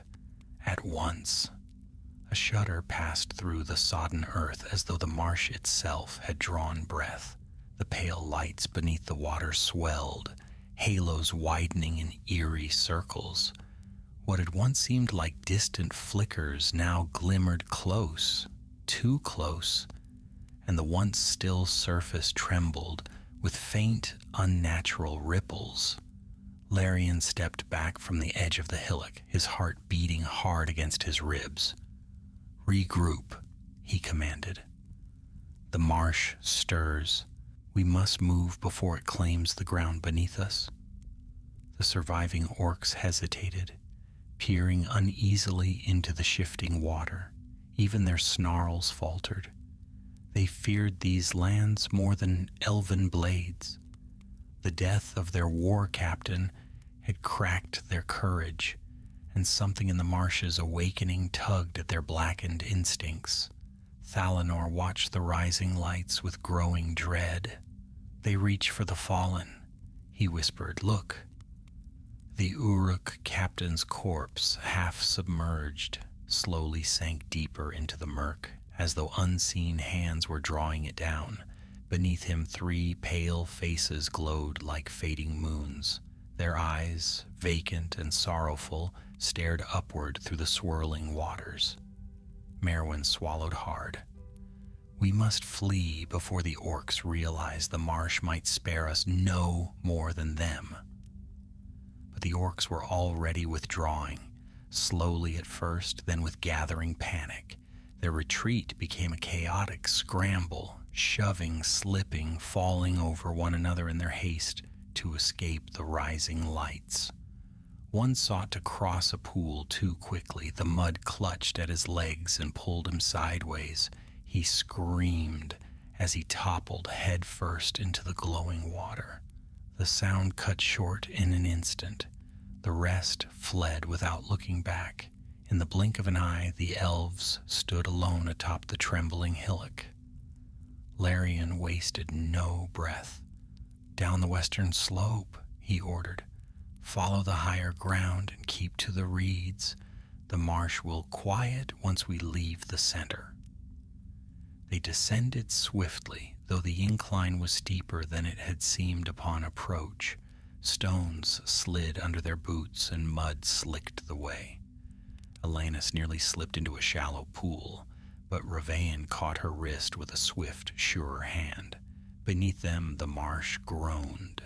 At once." A shudder passed through the sodden earth as though the marsh itself had drawn breath. The pale lights beneath the water swelled, halos widening in eerie circles. What had once seemed like distant flickers now glimmered close, too close, and the once still surface trembled with faint, unnatural ripples. Larian stepped back from the edge of the hillock, his heart beating hard against his ribs. "Regroup," he commanded. "The marsh stirs. We must move before it claims the ground beneath us." The surviving orcs hesitated, peering uneasily into the shifting water. Even their snarls faltered. They feared these lands more than elven blades. The death of their war captain had cracked their courage, and something in the marshes awakening tugged at their blackened instincts. Thalanor watched the rising lights with growing dread. "They reach for the fallen," he whispered. "Look." The Uruk captain's corpse, half submerged, slowly sank deeper into the murk, as though unseen hands were drawing it down. Beneath him 3 pale faces glowed like fading moons. Their eyes, vacant and sorrowful, stared upward through the swirling waters. Merwin swallowed hard. "We must flee before the orcs realize the marsh might spare us no more than them." But the orcs were already withdrawing, slowly at first, then with gathering panic. Their retreat became a chaotic scramble, shoving, slipping, falling over one another in their haste to escape the rising lights. One sought to cross a pool too quickly. The mud clutched at his legs and pulled him sideways. He screamed as he toppled headfirst into the glowing water. The sound cut short in an instant. The rest fled without looking back. In the blink of an eye, the elves stood alone atop the trembling hillock. Larian wasted no breath. "Down the western slope," he ordered. "Follow the higher ground and keep to the reeds. The marsh will quiet once we leave the center." They descended swiftly, though the incline was steeper than it had seemed upon approach. Stones slid under their boots and mud slicked the way. Alanis nearly slipped into a shallow pool, but Ravain caught her wrist with a swift, sure hand. Beneath them, the marsh groaned.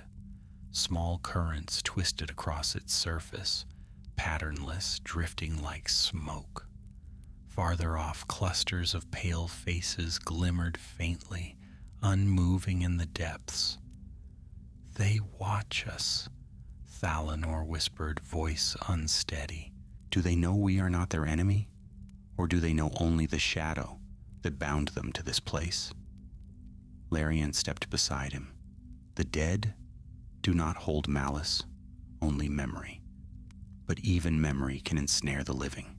Small currents twisted across its surface, patternless, drifting like smoke. Farther off, clusters of pale faces glimmered faintly, unmoving in the depths. "They watch us," Thalanor whispered, voice unsteady. "Do they know we are not their enemy? Or do they know only the shadow that bound them to this place?" Larian stepped beside him. "The dead do not hold malice, only memory. But even memory can ensnare the living.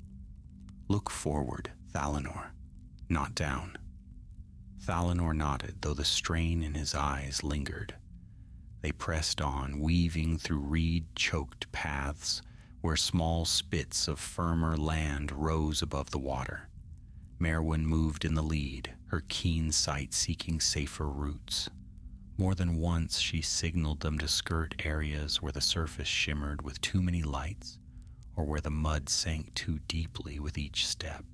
Look forward, Thalanor, not down." Thalanor nodded, though the strain in his eyes lingered. They pressed on, weaving through reed-choked paths where small spits of firmer land rose above the water. Merwin moved in the lead, her keen sight seeking safer routes. More than once she signaled them to skirt areas where the surface shimmered with too many lights, or where the mud sank too deeply with each step.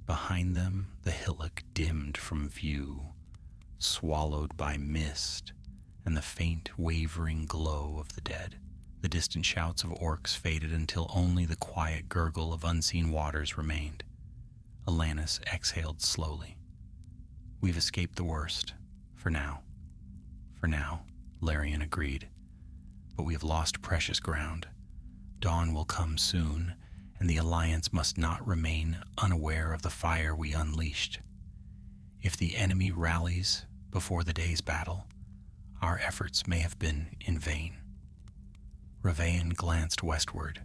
Behind them, the hillock dimmed from view, swallowed by mist and the faint, wavering glow of the dead. The distant shouts of orcs faded until only the quiet gurgle of unseen waters remained. Alanis exhaled slowly. "We've escaped the worst, for now." "For now," Larian agreed. "But we have lost precious ground. Dawn will come soon, and the Alliance must not remain unaware of the fire we unleashed. If the enemy rallies before the day's battle, our efforts may have been in vain." Ravain glanced westward.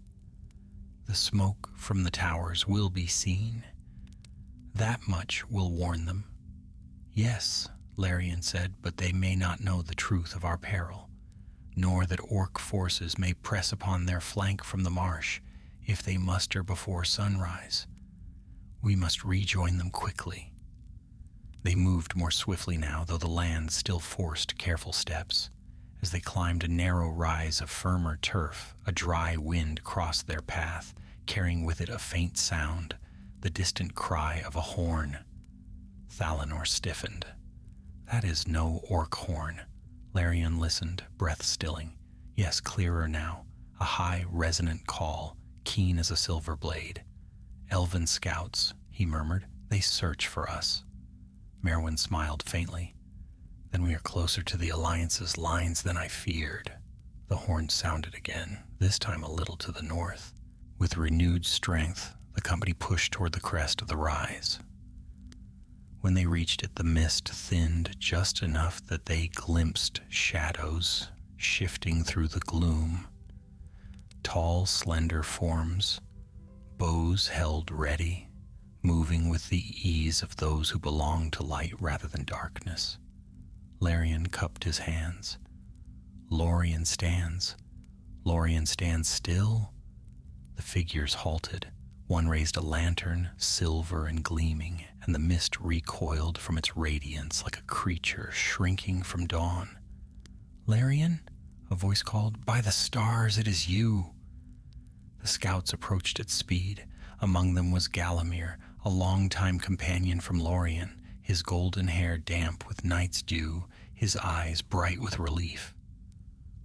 "The smoke from the towers will be seen. That much will warn them." "Yes," Larian said, "but they may not know the truth of our peril, nor that orc forces may press upon their flank from the marsh if they muster before sunrise. We must rejoin them quickly." They moved more swiftly now, though the land still forced careful steps. As they climbed a narrow rise of firmer turf, a dry wind crossed their path, carrying with it a faint sound, the distant cry of a horn. Thalanor stiffened. "That is no orc horn." Larian listened, breath stilling. Yes, clearer now. a high, resonant call, keen as a silver blade. "Elven scouts," he murmured. "They search for us." Merwin smiled faintly. "Then we are closer to the Alliance's lines than I feared." The horn sounded again, this time a little to the north. With renewed strength, the company pushed toward the crest of the rise. When they reached it, the mist thinned just enough that they glimpsed shadows shifting through the gloom. Tall, slender forms, bows held ready, moving with the ease of those who belong to light rather than darkness. Larian cupped his hands. Lorien stands. Lorien stands still. The figures halted. One raised a lantern, silver and gleaming, and the mist recoiled from its radiance like a creature shrinking from dawn. "Larian?" a voice called. "By the stars, it is you!" The scouts approached at speed. Among them was Galamir, a longtime companion from Lorien, his golden hair damp with night's dew, his eyes bright with relief.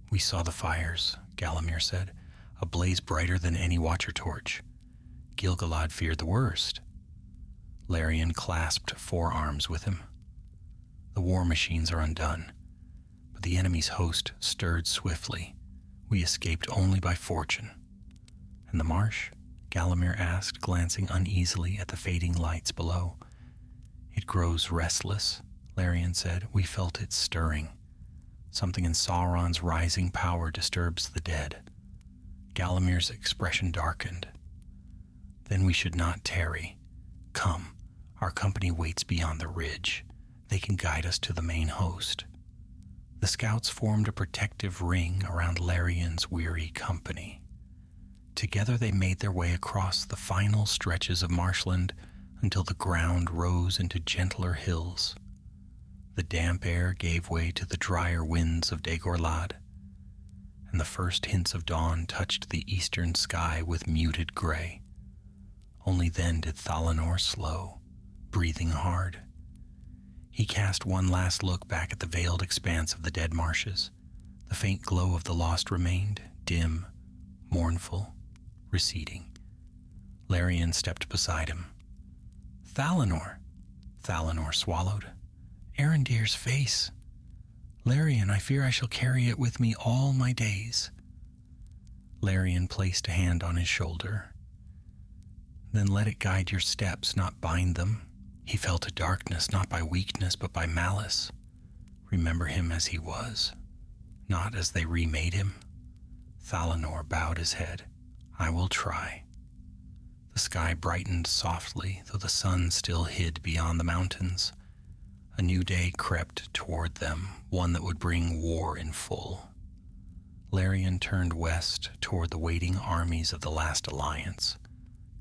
"We saw the fires," Galamir said, "a blaze brighter than any watcher torch. Gil-galad feared the worst." Larian clasped forearms with him. "The war machines are undone, but the enemy's host stirred swiftly. We escaped only by fortune." "And the marsh?" Galamir asked, glancing uneasily at the fading lights below. "It grows restless," Larian said. "We felt it stirring. Something in Sauron's rising power disturbs the dead." Galamir's expression darkened. "Then we should not tarry. Come, our company waits beyond the ridge. They can guide us to the main host." The scouts formed a protective ring around Larian's weary company. Together they made their way across the final stretches of marshland until the ground rose into gentler hills. The damp air gave way to the drier winds of Dagorlad, and the first hints of dawn touched the eastern sky with muted gray. Only then did Thalanor slow, breathing hard. He cast one last look back at the veiled expanse of the dead marshes. The faint glow of the lost remained, dim, mournful, receding. Larian stepped beside him. "Thalanor!" Thalanor swallowed. "Arendir's face! Larian, I fear I shall carry it with me all my days." Larian placed a hand on his shoulder. "Then let it guide your steps, not bind them." He felt a darkness, not by weakness, but by malice. "Remember him as he was, not as they remade him." Thalanor bowed his head. "I will try." The sky brightened softly, though the sun still hid beyond the mountains. A new day crept toward them, one that would bring war in full. Larian turned west toward the waiting armies of the last alliance.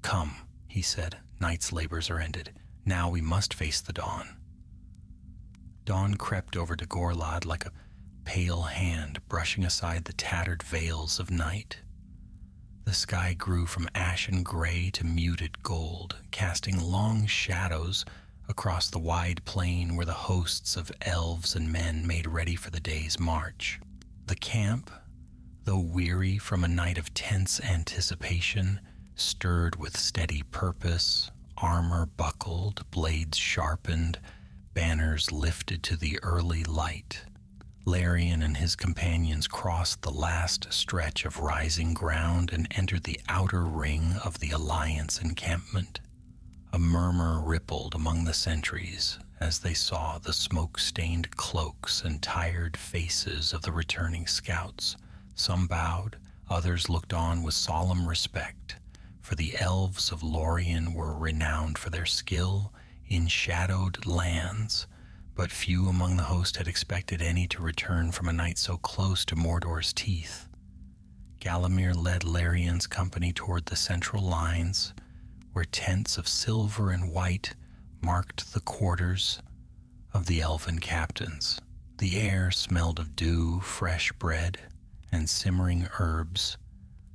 "Come," he said, "night's labors are ended. Now we must face the dawn." Dawn crept over Dagorlad like a pale hand brushing aside the tattered veils of night. The sky grew from ashen gray to muted gold, casting long shadows across the wide plain where the hosts of elves and men made ready for the day's march. The camp, though weary from a night of tense anticipation, stirred with steady purpose, armor buckled, blades sharpened, banners lifted to the early light. Larian and his companions crossed the last stretch of rising ground and entered the outer ring of the Alliance encampment. A murmur rippled among the sentries as they saw the smoke-stained cloaks and tired faces of the returning scouts. Some bowed, others looked on with solemn respect, for the elves of Lorien were renowned for their skill in shadowed lands, but few among the host had expected any to return from a night so close to Mordor's teeth. Galamir led Larian's company toward the central lines, where tents of silver and white marked the quarters of the elven captains. The air smelled of dew, fresh bread, and simmering herbs,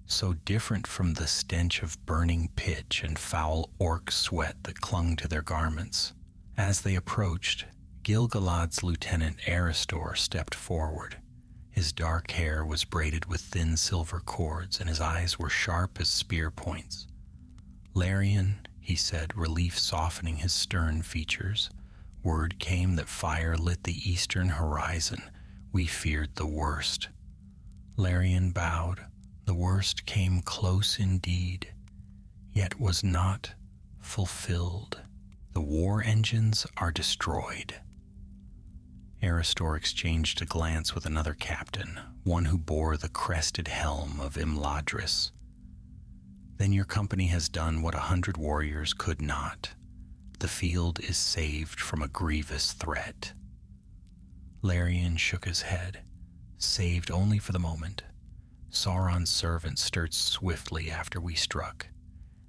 so different from the stench of burning pitch and foul orc sweat that clung to their garments. As they approached, Gil-galad's lieutenant Aristor stepped forward. His dark hair was braided with thin silver cords, and his eyes were sharp as spear points. "Larian," he said, relief softening his stern features. "Word came that fire lit the eastern horizon. We feared the worst." Larian bowed. "The worst came close indeed, yet was not fulfilled. The war engines are destroyed." Aristor exchanged a glance with another captain, one who bore the crested helm of Imladris. "Then your company has done what 100 warriors could not. The field is saved from a grievous threat." Larian shook his head. "Saved only for the moment. Sauron's servants stirred swiftly after we struck.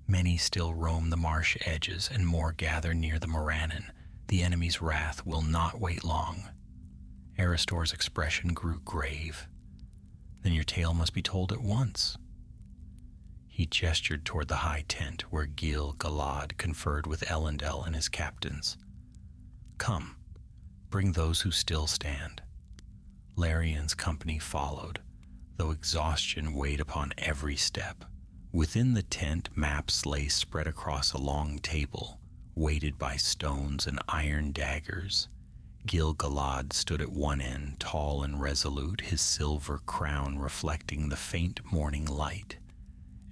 Many still roam the marsh edges, and more gather near the Morannon. The enemy's wrath will not wait long." Aristor's expression grew grave. "Then your tale must be told at once." He gestured toward the high tent where Gil-galad conferred with Elendil and his captains. "Come, bring those who still stand." Larian's company followed, though exhaustion weighed upon every step. Within the tent, maps lay spread across a long table, weighted by stones and iron daggers. Gil-galad stood at one end, tall and resolute, his silver crown reflecting the faint morning light.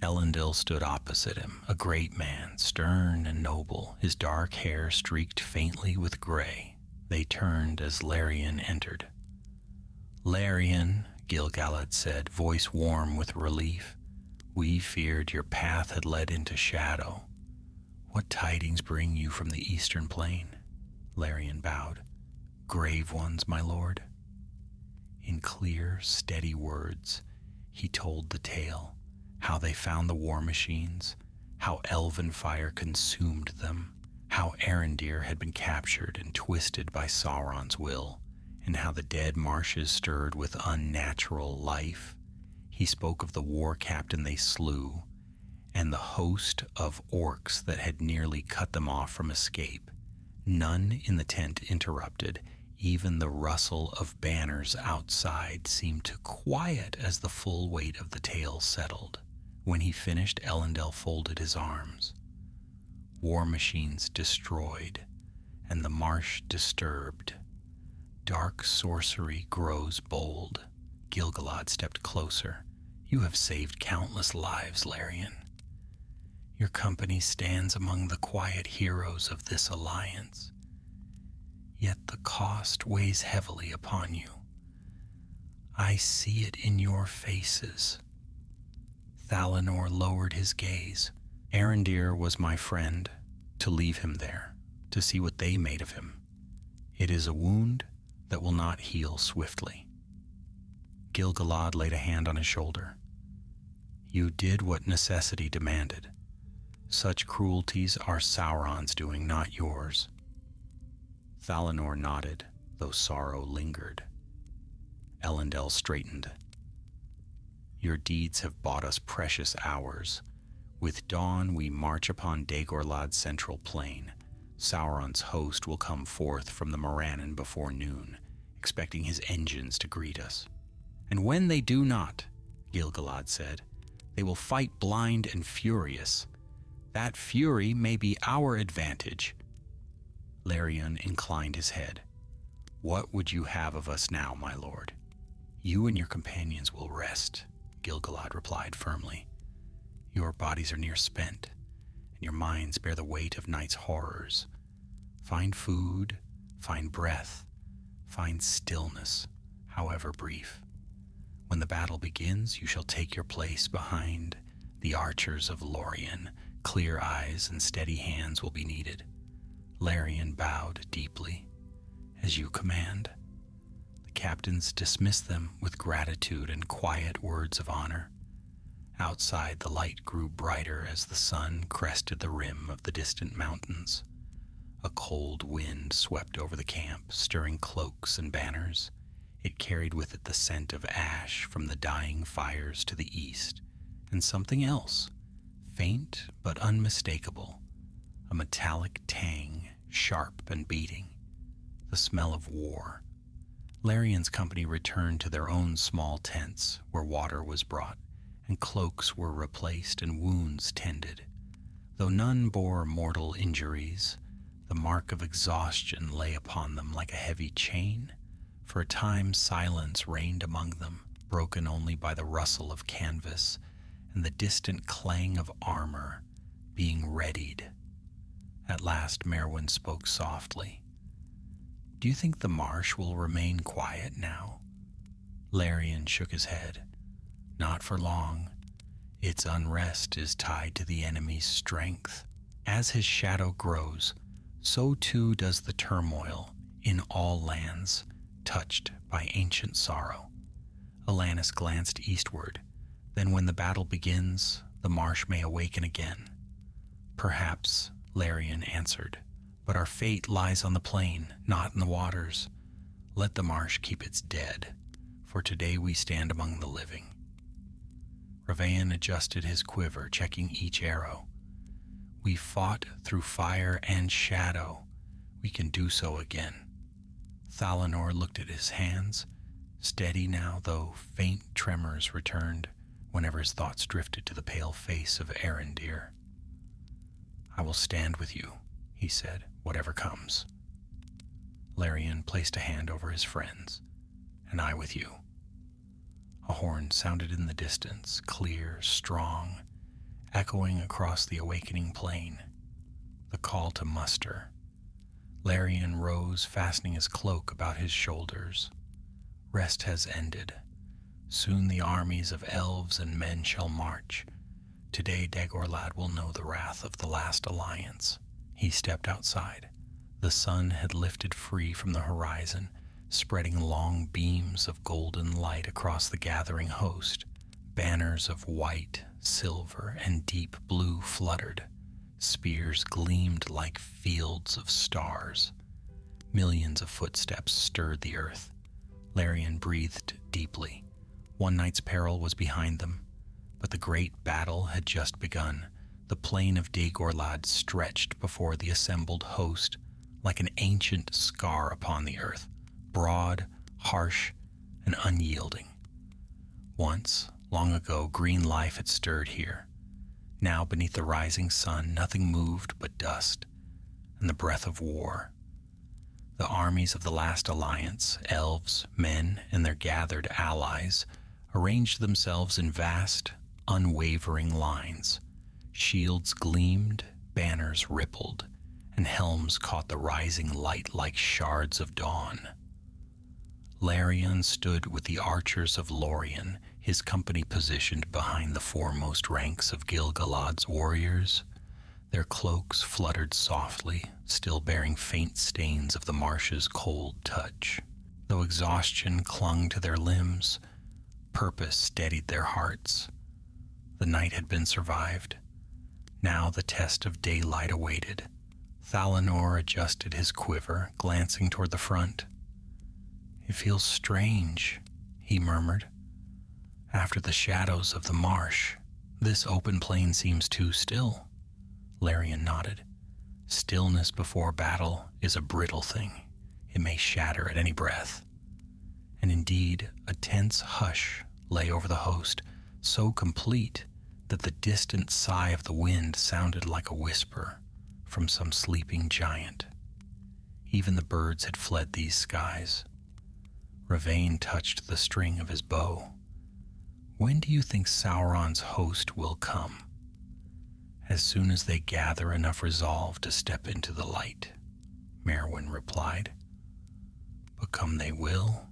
Elendil stood opposite him, a great man, stern and noble, his dark hair streaked faintly with gray. They turned as Larian entered. "Larian," Gil-galad said, voice warm with relief, "we feared your path had led into shadow. What tidings bring you from the eastern plain?" Larian bowed. "Grave ones, my lord." In clear, steady words, he told the tale, how they found the war machines, how elven fire consumed them, how Arendir had been captured and twisted by Sauron's will, and how the dead marshes stirred with unnatural life. He spoke of the war captain they slew, and the host of orcs that had nearly cut them off from escape. None in the tent interrupted. Even the rustle of banners outside seemed to quiet as the full weight of the tale settled. When he finished, Elendil folded his arms. "War machines destroyed, and the marsh disturbed. Dark sorcery grows bold." Gil-galad stepped closer. "You have saved countless lives, Larian. Your company stands among the quiet heroes of this alliance. Yet the cost weighs heavily upon you. I see it in your faces." Thalanor lowered his gaze. "Arendir was my friend. To leave him there, to see what they made of him. It is a wound that will not heal swiftly." Gil-galad laid a hand on his shoulder. "You did what necessity demanded. Such cruelties are Sauron's doing, not yours." Thalanor nodded, though sorrow lingered. Elendil straightened. "Your deeds have bought us precious hours. With dawn we march upon Dagorlad's central plain. Sauron's host will come forth from the Morannon before noon, expecting his engines to greet us. And when they do not," Gil-galad said, "they will fight blind and furious. That fury may be our advantage." Larian inclined his head. "What would you have of us now, my lord?" "You and your companions will rest," Gil-galad replied firmly. "Your bodies are near spent, and your minds bear the weight of night's horrors. Find food, find breath, find stillness, however brief. When the battle begins, you shall take your place behind the archers of Lorien. Clear eyes and steady hands will be needed." Larian bowed deeply. "As you command." The captains dismissed them with gratitude and quiet words of honor. Outside, the light grew brighter as the sun crested the rim of the distant mountains. A cold wind swept over the camp, stirring cloaks and banners. It carried with it the scent of ash from the dying fires to the east, and something else, faint but unmistakable, a metallic tang, sharp and beating, the smell of war. Larion's company returned to their own small tents where water was brought, and cloaks were replaced and wounds tended. Though none bore mortal injuries, the mark of exhaustion lay upon them like a heavy chain. For a time silence reigned among them, broken only by the rustle of canvas and the distant clang of armor being readied. At last Merwin spoke softly. "Do you think the marsh will remain quiet now?" Larion shook his head. "Not for long. Its unrest is tied to the enemy's strength. As his shadow grows, so too does the turmoil in all lands touched by ancient sorrow." Alanis glanced eastward. "Then when the battle begins, the marsh may awaken again." "Perhaps," Larion answered, "but our fate lies on the plain, not in the waters. Let the marsh keep its dead, for today we stand among the living." Ravain adjusted his quiver, checking each arrow. "We fought through fire and shadow. We can do so again." Thalanor looked at his hands, steady now, though faint tremors returned whenever his thoughts drifted to the pale face of Arendir. "I will stand with you," he said, "whatever comes." Larion placed a hand over his friend's. "And I with you." A horn sounded in the distance, clear, strong, echoing across the awakening plain. The call to muster. Larion rose, fastening his cloak about his shoulders. Rest has ended. Soon the armies of elves and men shall march. Today Dagorlad will know the wrath of the last alliance. He stepped outside. The sun had lifted free from the horizon, spreading long beams of golden light across the gathering host. Banners of white, silver, and deep blue fluttered. Spears gleamed like fields of stars. Millions of footsteps stirred the earth. Larion breathed deeply. One night's peril was behind them, but the great battle had just begun. The plain of Dagorlad stretched before the assembled host like an ancient scar upon the earth, broad, harsh, and unyielding. Once, long ago, green life had stirred here. Now, beneath the rising sun, nothing moved but dust and the breath of war. The armies of the last alliance, elves, men, and their gathered allies, arranged themselves in vast, unwavering lines. Shields gleamed, banners rippled, and helms caught the rising light like shards of dawn. Larion stood with the archers of Lorien, his company positioned behind the foremost ranks of Gil-galad's warriors. Their cloaks fluttered softly, still bearing faint stains of the marsh's cold touch. Though exhaustion clung to their limbs, purpose steadied their hearts. The night had been survived. Now the test of daylight awaited. Thalanor adjusted his quiver, glancing toward the front. "It feels strange," he murmured. "After the shadows of the marsh, this open plain seems too still." Larion nodded. "Stillness before battle is a brittle thing. It may shatter at any breath." And indeed, a tense hush lay over the host, so complete that the distant sigh of the wind sounded like a whisper from some sleeping giant. Even the birds had fled these skies. Ravain touched the string of his bow. "When do you think Sauron's host will come?" "As soon as they gather enough resolve to step into the light," Merwin replied. "But come they will.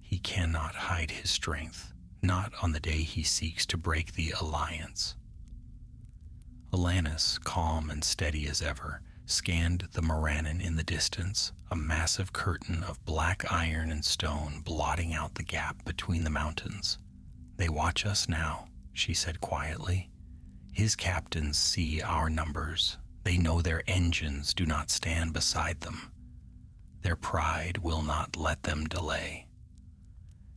He cannot hide his strength, not on the day he seeks to break the alliance." Alanis, calm and steady as ever, scanned the Morannon in the distance, a massive curtain of black iron and stone blotting out the gap between the mountains. "They watch us now," she said quietly. "His captains see our numbers. They know their engines do not stand beside them. Their pride will not let them delay."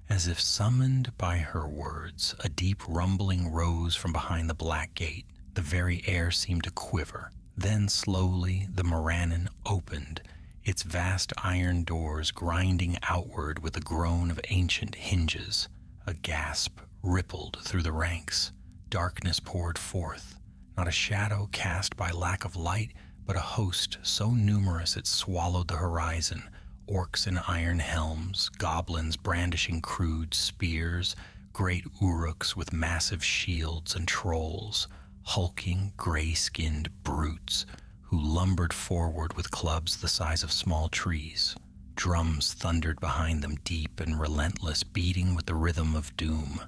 As if summoned by her words, a deep rumbling rose from behind the black gate. The very air seemed to quiver. Then slowly the Morannon opened, its vast iron doors grinding outward with the groan of ancient hinges. A gasp rippled through the ranks. Darkness poured forth, not a shadow cast by lack of light, but a host so numerous it swallowed the horizon. Orcs in iron helms, goblins brandishing crude spears, great uruks with massive shields, and trolls, hulking, gray-skinned brutes who lumbered forward with clubs the size of small trees. Drums thundered behind them, deep and relentless, beating with the rhythm of doom.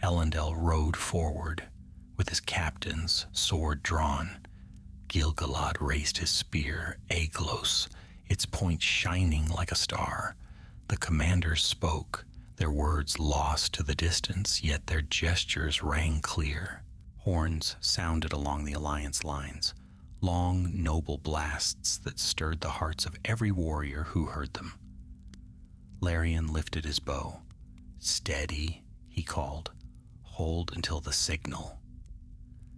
Elendil rode forward, with his captain's sword drawn. Gil-galad raised his spear, Aeglos, its point shining like a star. The commanders spoke, their words lost to the distance, yet their gestures rang clear. Horns sounded along the alliance lines, long, noble blasts that stirred the hearts of every warrior who heard them. Larion lifted his bow. "Steady," he called. "Hold until the signal."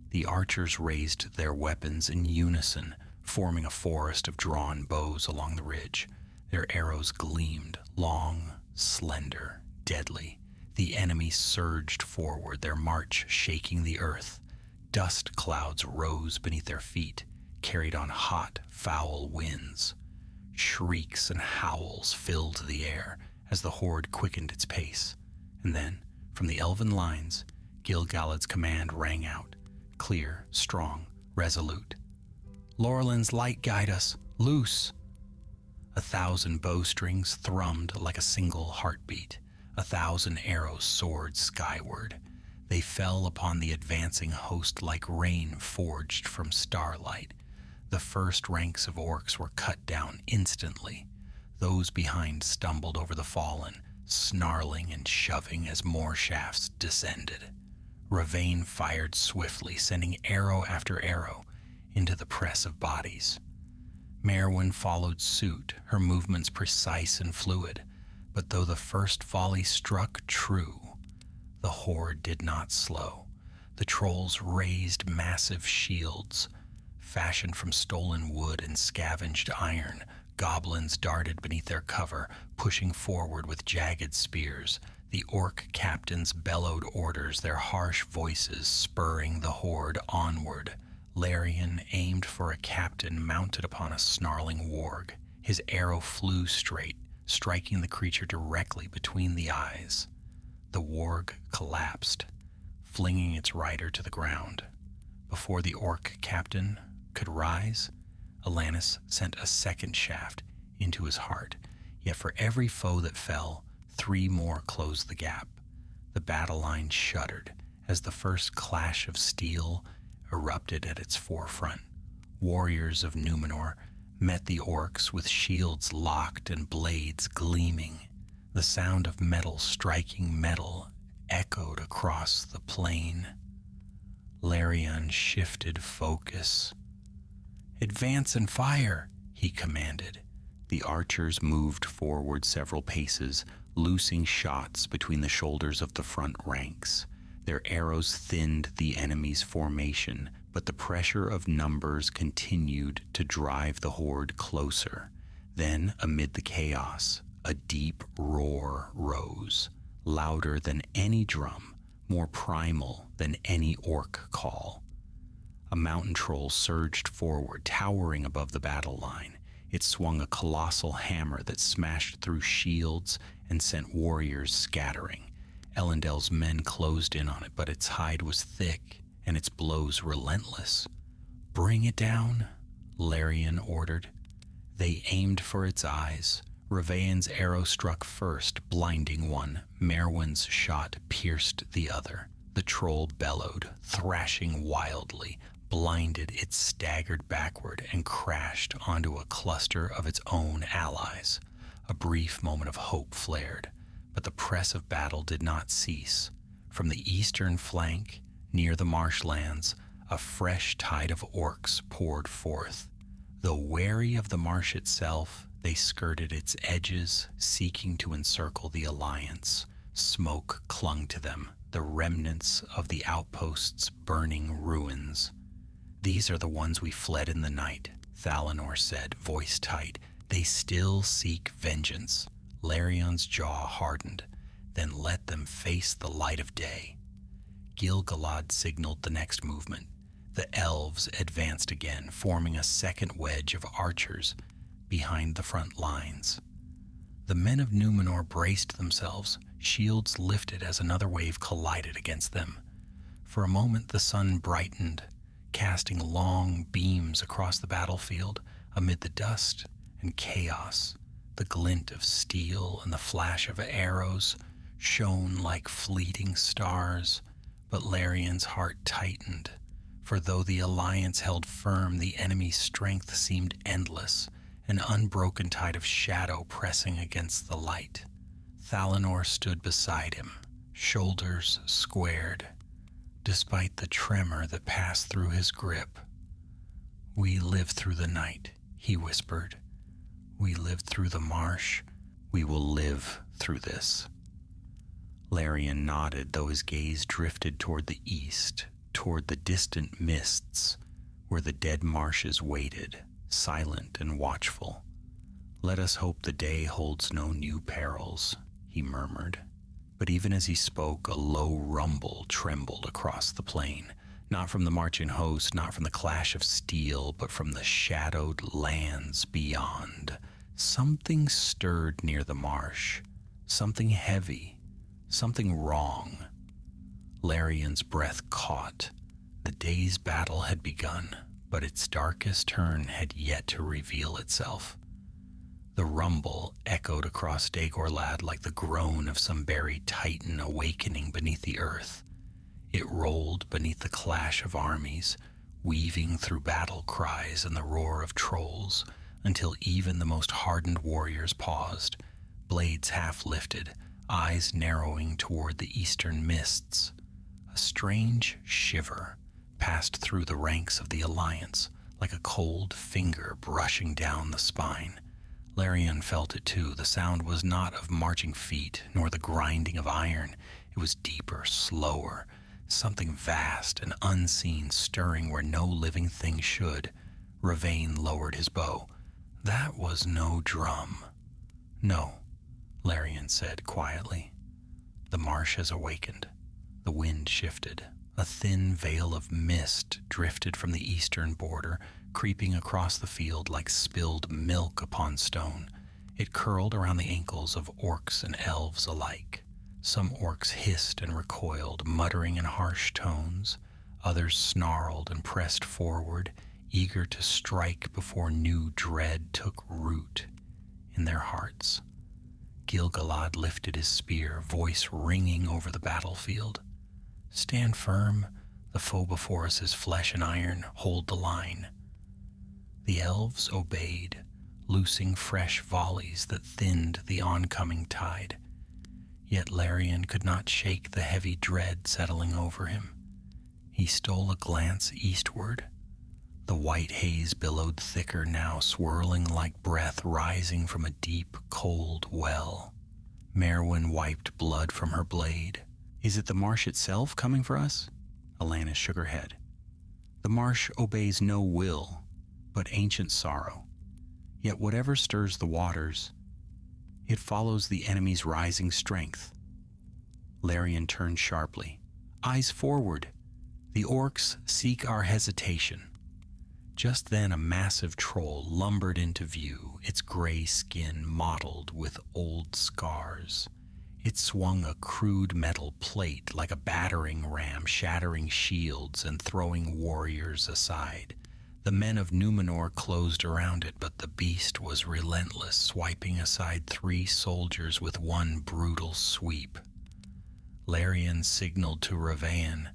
The archers raised their weapons in unison, forming a forest of drawn bows along the ridge. Their arrows gleamed, long, slender, deadly. The enemy surged forward, their march shaking the earth. Dust clouds rose beneath their feet, carried on hot, foul winds. Shrieks and howls filled the air as the horde quickened its pace. And then, from the elven lines, Gil-galad's command rang out, clear, strong, resolute. "Lorland's light guide us! Loose!" 1,000 bowstrings thrummed like a single heartbeat. 1,000 arrows soared skyward. They fell upon the advancing host like rain forged from starlight. The first ranks of orcs were cut down instantly. Those behind stumbled over the fallen, snarling and shoving as more shafts descended. Ravane fired swiftly, sending arrow after arrow into the press of bodies. Merwin followed suit, her movements precise and fluid. But though the first volley struck true, the horde did not slow. The trolls raised massive shields, fashioned from stolen wood and scavenged iron. Goblins darted beneath their cover, pushing forward with jagged spears. The orc captains bellowed orders, their harsh voices spurring the horde onward. Larion aimed for a captain mounted upon a snarling warg. His arrow flew straight, striking the creature directly between the eyes. The warg collapsed, flinging its rider to the ground. Before the orc captain could rise, Alanis sent a second shaft into his heart. Yet for every foe that fell, 3 more closed the gap. The battle line shuddered as the first clash of steel erupted at its forefront. Warriors of Numenor met the orcs with shields locked and blades gleaming. The sound of metal striking metal echoed across the plain. Larion shifted focus. "Advance and fire," he commanded. The archers moved forward several paces, loosing shots between the shoulders of the front ranks. Their arrows thinned the enemy's formation, but the pressure of numbers continued to drive the horde closer. Then, amid the chaos, a deep roar rose, louder than any drum, more primal than any orc call. A mountain troll surged forward, towering above the battle line. It swung a colossal hammer that smashed through shields and sent warriors scattering. Elendil's men closed in on it, but its hide was thick and its blows relentless. "Bring it down," Larion ordered. They aimed for its eyes. Ravain's arrow struck first, blinding one. Merwin's shot pierced the other. The troll bellowed, thrashing wildly. Blinded, it staggered backward and crashed onto a cluster of its own allies. A brief moment of hope flared, but the press of battle did not cease. From the eastern flank, near the marshlands, a fresh tide of orcs poured forth. Though wary of the marsh itself, they skirted its edges, seeking to encircle the alliance. Smoke clung to them, the remnants of the outpost's burning ruins. "These are the ones we fled in the night," Thalanor said, voice tight. They still seek vengeance. Larion's jaw hardened, then let them face the light of day. Gil-galad signaled the next movement. The elves advanced again, forming a second wedge of archers behind the front lines. The men of Numenor braced themselves, shields lifted as another wave collided against them. For a moment the sun brightened, casting long beams across the battlefield. Amid the dust and chaos, the glint of steel and the flash of arrows shone like fleeting stars. But Larion's heart tightened, for though the alliance held firm, the enemy's strength seemed endless, an unbroken tide of shadow pressing against the light. Thalinor stood beside him, shoulders squared, despite the tremor that passed through his grip. "We lived through the night," he whispered. "We lived through the marsh. We will live through this." Larion nodded, though his gaze drifted toward the east, toward the distant mists where the dead marshes waited, silent and watchful. "Let us hope the day holds no new perils," he murmured. But even as he spoke, a low rumble trembled across the plain, not from the marching host, not from the clash of steel, but from the shadowed lands beyond. Something stirred near the marsh, something heavy, something wrong. Larion's breath caught. The day's battle had begun, but its darkest turn had yet to reveal itself. The rumble echoed across Dagorlad like the groan of some buried titan awakening beneath the earth. It rolled beneath the clash of armies, weaving through battle cries and the roar of trolls, until even the most hardened warriors paused, blades half lifted, eyes narrowing toward the eastern mists. A strange shiver passed through the ranks of the alliance, like a cold finger brushing down the spine. Larion felt it too. The sound was not of marching feet, nor the grinding of iron. It was deeper, slower, something vast and unseen stirring where no living thing should. Ravain lowered his bow. "That was no drum." "No," Larion said quietly. "The marsh has awakened." The wind shifted. A thin veil of mist drifted from the eastern border, creeping across the field like spilled milk upon stone. It curled around the ankles of orcs and elves alike. Some orcs hissed and recoiled, muttering in harsh tones. Others snarled and pressed forward, eager to strike before new dread took root in their hearts. Gil-galad lifted his spear, voice ringing over the battlefield. "Stand firm. The foe before us is flesh and iron. Hold the line." The elves obeyed, loosing fresh volleys that thinned the oncoming tide. Yet Larion could not shake the heavy dread settling over him. He stole a glance eastward. The white haze billowed thicker now, swirling like breath rising from a deep, cold well. Merwin wiped blood from her blade. "Is it the marsh itself coming for us?" Alanis shook her head. "The marsh obeys no will, but ancient sorrow. Yet whatever stirs the waters, it follows the enemy's rising strength." Larion turned sharply. "Eyes forward. The orcs seek our hesitation." Just then a massive troll lumbered into view, its gray skin mottled with old scars. It swung a crude metal plate like a battering ram, shattering shields and throwing warriors aside. The men of Numenor closed around it, but the beast was relentless, swiping aside 3 soldiers with one brutal sweep. Larion signaled to Ravain,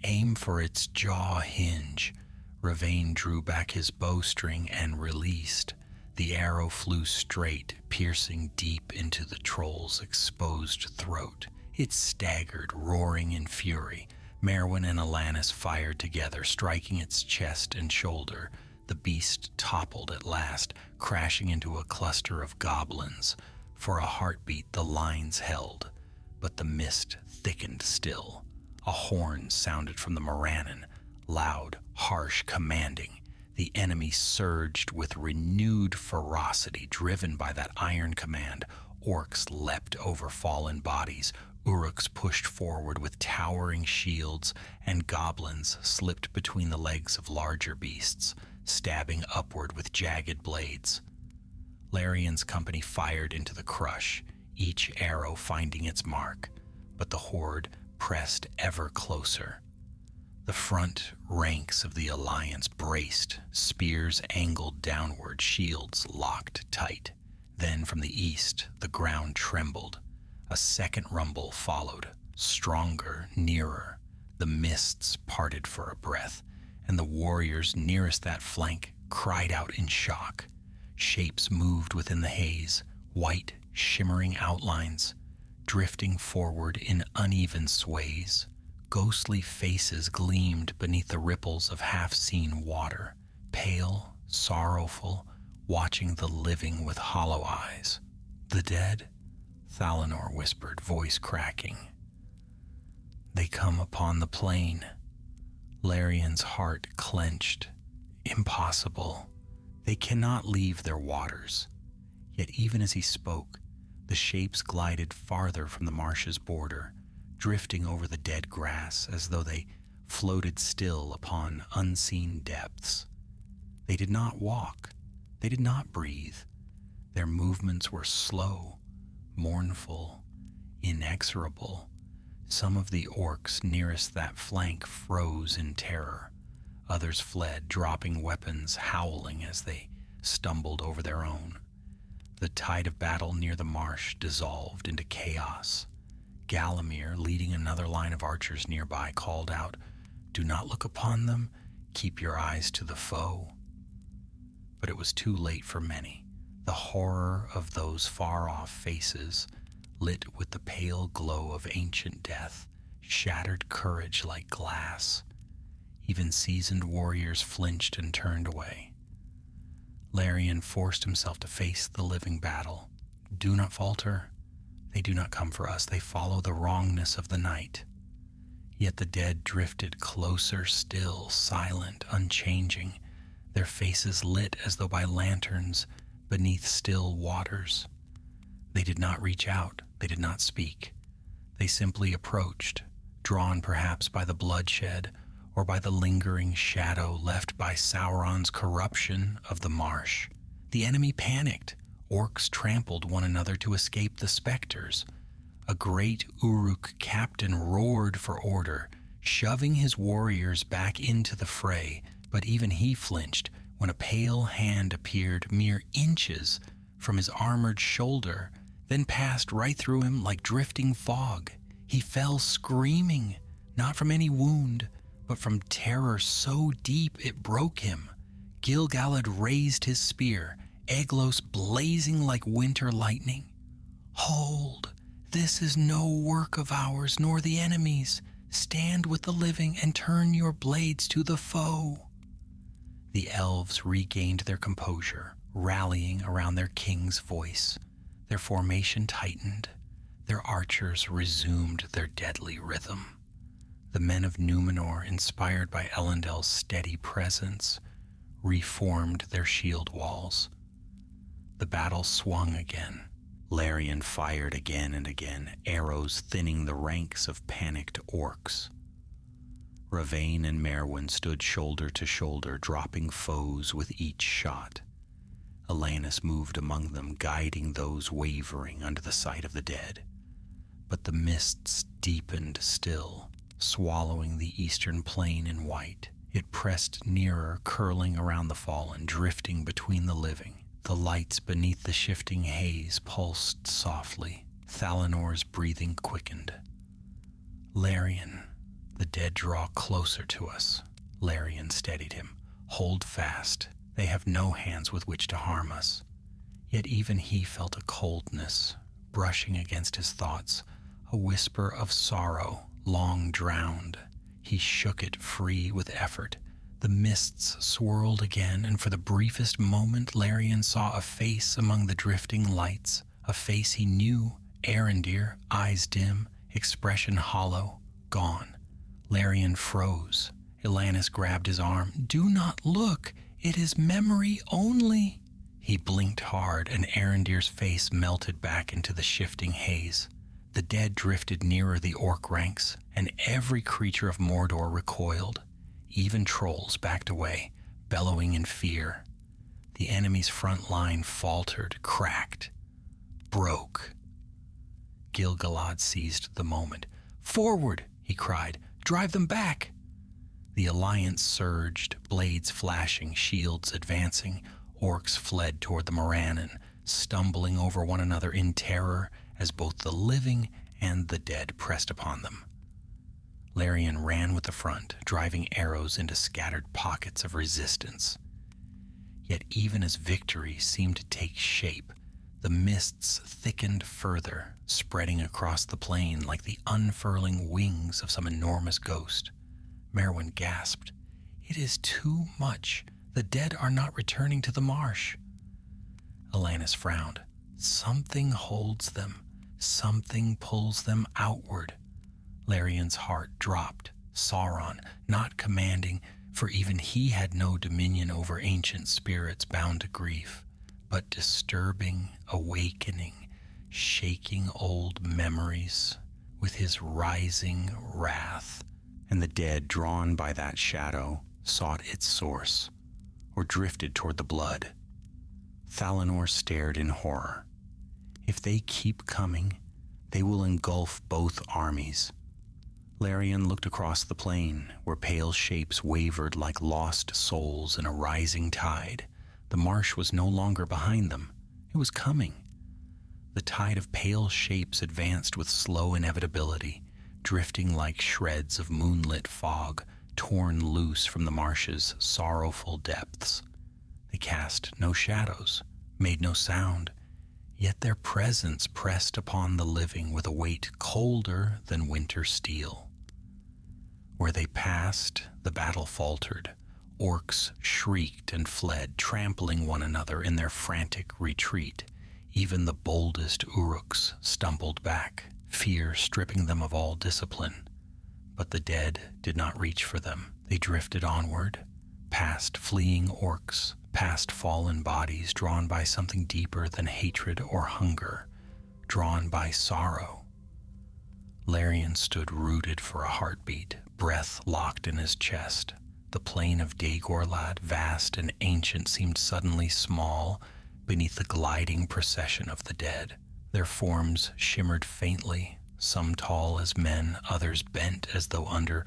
"Aim for its jaw hinge." Ravain drew back his bowstring and released. The arrow flew straight, piercing deep into the troll's exposed throat. It staggered, roaring in fury. Merwin and Alanis fired together, striking its chest and shoulder. The beast toppled at last, crashing into a cluster of goblins. For a heartbeat the lines held, but the mist thickened still. A horn sounded from the Morannon, loud, harsh, commanding. The enemy surged with renewed ferocity, driven by that iron command. Orcs leapt over fallen bodies, Uruks pushed forward with towering shields, and goblins slipped between the legs of larger beasts, stabbing upward with jagged blades. Larian's company fired into the crush, each arrow finding its mark, but the horde pressed ever closer. The front ranks of the alliance braced, spears angled downward, shields locked tight. Then from the east, the ground trembled. A second rumble followed, stronger, nearer. The mists parted for a breath, and the warriors nearest that flank cried out in shock. Shapes moved within the haze, white, shimmering outlines, drifting forward in uneven sways. Ghostly faces gleamed beneath the ripples of half-seen water, pale, sorrowful, watching the living with hollow eyes. "The dead?" Thalanor whispered, voice cracking. "They come upon the plain." Larian's heart clenched. Impossible. They cannot leave their waters. Yet even as he spoke, the shapes glided farther from the marsh's border, drifting over the dead grass as though they floated still upon unseen depths. They did not walk. They did not breathe. Their movements were slow, mournful, inexorable. Some of the orcs nearest that flank froze in terror. Others fled, dropping weapons, howling as they stumbled over their own. The tide of battle near the marsh dissolved into chaos. Galamir, leading another line of archers nearby, called out, "Do not look upon them. Keep your eyes to the foe." But it was too late for many. The horror of those far-off faces, lit with the pale glow of ancient death, shattered courage like glass. Even seasoned warriors flinched and turned away. Larian forced himself to face the living battle. "Do not falter. They do not come for us. They follow the wrongness of the night." Yet the dead drifted closer still, silent, unchanging, their faces lit as though by lanterns beneath still waters. They did not reach out. They did not speak. They simply approached, drawn perhaps by the bloodshed or by the lingering shadow left by Sauron's corruption of the marsh. The enemy panicked. Orcs trampled one another to escape the specters. A great Uruk captain roared for order, shoving his warriors back into the fray, but even he flinched when a pale hand appeared mere inches from his armored shoulder, then passed right through him like drifting fog. He fell screaming, not from any wound, but from terror so deep it broke him. Gil-galad raised his spear, Eglos blazing like winter lightning. "Hold! This is no work of ours, nor the enemy's. Stand with the living and turn your blades to the foe." The elves regained their composure, rallying around their king's voice. Their formation tightened. Their archers resumed their deadly rhythm. The men of Numenor, inspired by Elendil's steady presence, reformed their shield walls. The battle swung again. Larian fired again and again, arrows thinning the ranks of panicked orcs. Ravain and Merwin stood shoulder to shoulder, dropping foes with each shot. Alanus moved among them, guiding those wavering under the sight of the dead. But the mists deepened still, swallowing the eastern plain in white. It pressed nearer, curling around the fallen, drifting between the living. The lights beneath the shifting haze pulsed softly. Thalanor's breathing quickened. "Larian, the dead draw closer to us." Larian steadied him. "Hold fast. They have no hands with which to harm us." Yet even he felt a coldness brushing against his thoughts, a whisper of sorrow, long drowned. He shook it free with effort. The mists swirled again, and for the briefest moment Larian saw a face among the drifting lights, a face he knew, Arendir, eyes dim, expression hollow, gone. Larian froze. Elanus grabbed his arm. "Do not look! It is memory only. He blinked hard, and Arendir's face melted back into the shifting haze. The dead drifted nearer the orc ranks, and every creature of Mordor recoiled. Even trolls backed away, bellowing in fear. The enemy's front line faltered, cracked, broke. Gil-galad seized the moment. "Forward!" he cried. "Drive them back!" The alliance surged, blades flashing, shields advancing. Orcs fled toward the Morannon, stumbling over one another in terror as both the living and the dead pressed upon them. Larion ran with the front, driving arrows into scattered pockets of resistance. Yet even as victory seemed to take shape, the mists thickened further, spreading across the plain like the unfurling wings of some enormous ghost. Merwin gasped. "It is too much. The dead are not returning to the marsh." Alanis frowned. "Something holds them. Something pulls them outward." Larion's heart dropped. Sauron, not commanding, for even he had no dominion over ancient spirits bound to grief, but disturbing, awakening, shaking old memories with his rising wrath. And the dead, drawn by that shadow, sought its source, or drifted toward the blood. Thalanor stared in horror. If they keep coming, they will engulf both armies. Larion looked across the plain, where pale shapes wavered like lost souls in a rising tide. The marsh was no longer behind them. It was coming. The tide of pale shapes advanced with slow inevitability, drifting like shreds of moonlit fog, torn loose from the marsh's sorrowful depths. They cast no shadows, made no sound, yet their presence pressed upon the living with a weight colder than winter steel. Where they passed, the battle faltered. Orcs shrieked and fled, trampling one another in their frantic retreat. Even the boldest Uruks stumbled back, fear stripping them of all discipline. But the dead did not reach for them. They drifted onward, past fleeing orcs, past fallen bodies drawn by something deeper than hatred or hunger, drawn by sorrow. Larion stood rooted for a heartbeat, breath locked in his chest. The plain of Dagorlad, vast and ancient, seemed suddenly small beneath the gliding procession of the dead. Their forms shimmered faintly, some tall as men, others bent as though under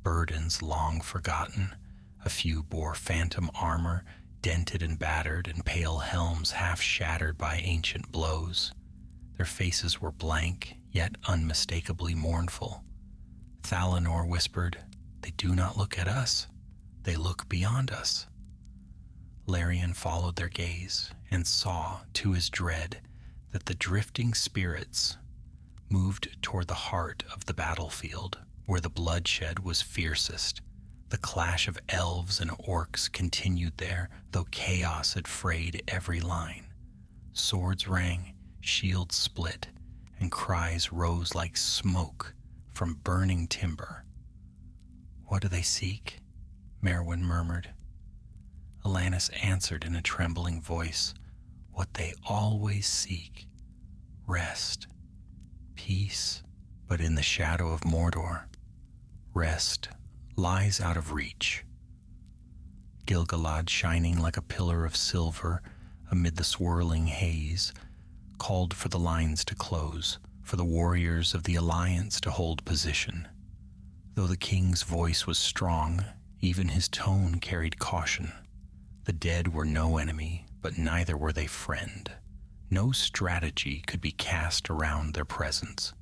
burdens long forgotten. A few bore phantom armor, dented and battered, and pale helms half shattered by ancient blows. Their faces were blank, yet unmistakably mournful. Thalanor whispered, "They do not look at us. They look beyond us." Larion followed their gaze and saw, to his dread, that the drifting spirits moved toward the heart of the battlefield, where the bloodshed was fiercest. The clash of elves and orcs continued there, though chaos had frayed every line. Swords rang, shields split, and cries rose like smoke from burning timber. "What do they seek?" Merwin murmured. Alanis answered in a trembling voice, "What they always seek. Rest. Peace. But in the shadow of Mordor, rest lies out of reach." Gil-galad, shining like a pillar of silver amid the swirling haze, called for the lines to close, for the warriors of the Alliance to hold position. Though the king's voice was strong, even his tone carried caution. The dead were no enemy, but neither were they friend. No strategy could be cast around their presence.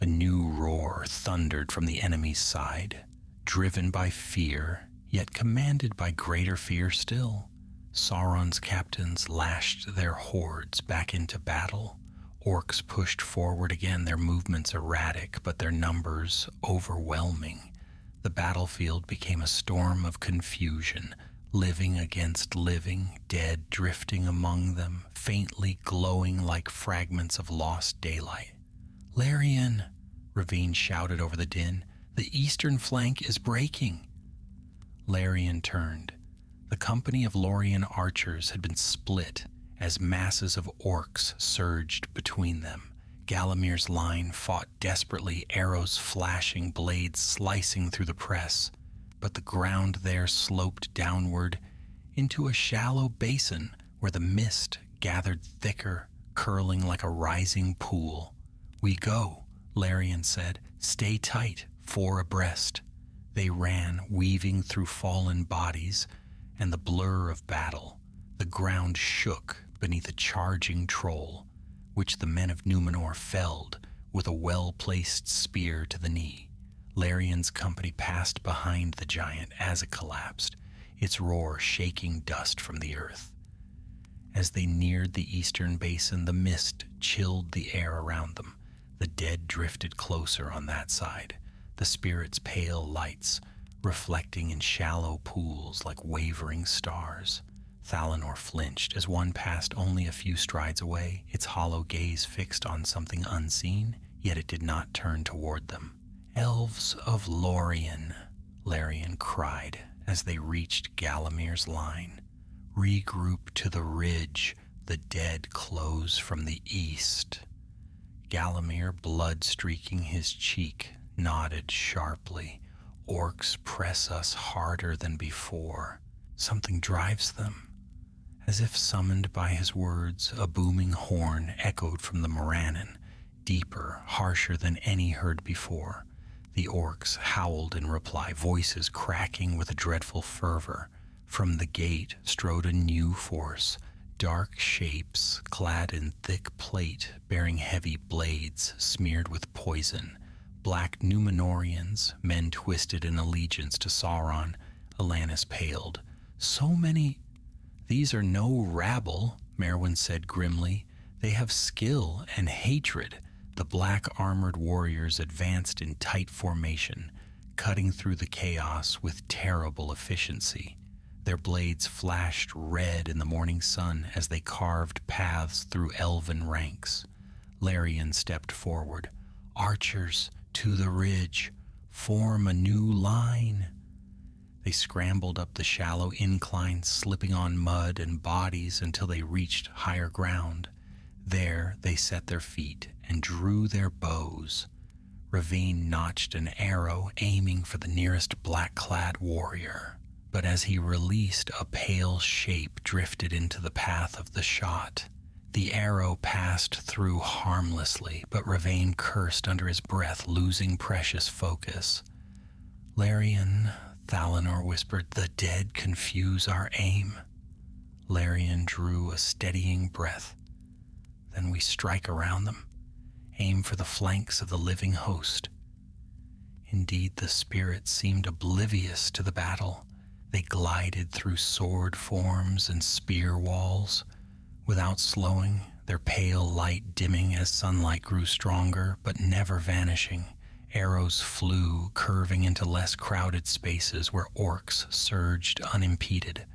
A new roar thundered from the enemy's side, driven by fear, yet commanded by greater fear still. Sauron's captains lashed their hordes back into battle. Orcs pushed forward again, their movements erratic, but their numbers overwhelming. The battlefield became a storm of confusion, living against living, dead drifting among them, faintly glowing like fragments of lost daylight. "Larion!" Ravine shouted over the din. "The eastern flank is breaking." Larion turned. The company of Lorien archers had been split as masses of orcs surged between them. Galamir's line fought desperately, arrows flashing, blades slicing through the press, but the ground there sloped downward into a shallow basin where the mist gathered thicker, curling like a rising pool. "We go," Larian said. "Stay tight, 4 abreast." They ran, weaving through fallen bodies and the blur of battle. The ground shook beneath a charging troll, which the men of Numenor felled with a well-placed spear to the knee. Larian's company passed behind the giant as it collapsed, its roar shaking dust from the earth. As they neared the eastern basin, the mist chilled the air around them. The dead drifted closer on that side, the spirits' pale lights reflecting in shallow pools like wavering stars. Thalanor flinched as one passed only a few strides away, its hollow gaze fixed on something unseen, yet it did not turn toward them. "Elves of Lorien," Larian cried as they reached Galamir's line. "Regroup to the ridge, the dead close from the east." Galamir, blood streaking his cheek, nodded sharply. "Orcs press us harder than before. Something drives them." As if summoned by his words, a booming horn echoed from the Morannon, deeper, harsher than any heard before. The orcs howled in reply, voices cracking with a dreadful fervor. From the gate strode a new force, dark shapes clad in thick plate, bearing heavy blades smeared with poison. Black Numenorians, men twisted in allegiance to Sauron. Alanis paled. "So many—" "These are no rabble," Merwin said grimly. "They have skill and hatred." The black-armored warriors advanced in tight formation, cutting through the chaos with terrible efficiency. Their blades flashed red in the morning sun as they carved paths through elven ranks. Larian stepped forward. "Archers, to the ridge. Form a new line." They scrambled up the shallow incline, slipping on mud and bodies until they reached higher ground. There they set their feet and drew their bows. Ravine notched an arrow, aiming for the nearest black-clad warrior. But as he released, a pale shape drifted into the path of the shot. The arrow passed through harmlessly, but Ravane cursed under his breath, losing precious focus. "Larian," Thalanor whispered, "the dead confuse our aim." Larian drew a steadying breath. "Then we strike around them, aim for the flanks of the living host." Indeed, the spirits seemed oblivious to the battle. They glided through sword forms and spear walls, without slowing, their pale light dimming as sunlight grew stronger, but never vanishing. Arrows flew, curving into less crowded spaces where orcs surged unimpeded.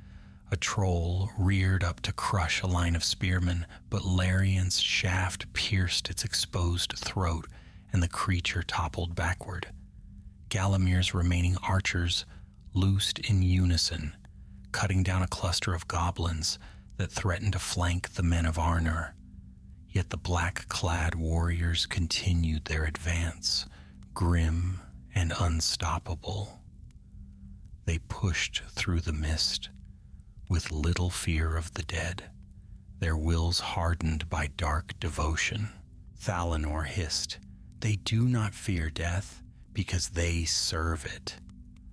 A troll reared up to crush a line of spearmen, but Larian's shaft pierced its exposed throat, and the creature toppled backward. Galamir's remaining archers loosed in unison, cutting down a cluster of goblins that threatened to flank the men of Arnor. Yet the black-clad warriors continued their advance, grim and unstoppable. They pushed through the mist, with little fear of the dead, their wills hardened by dark devotion. Thalanor hissed, "They do not fear death, because they serve it."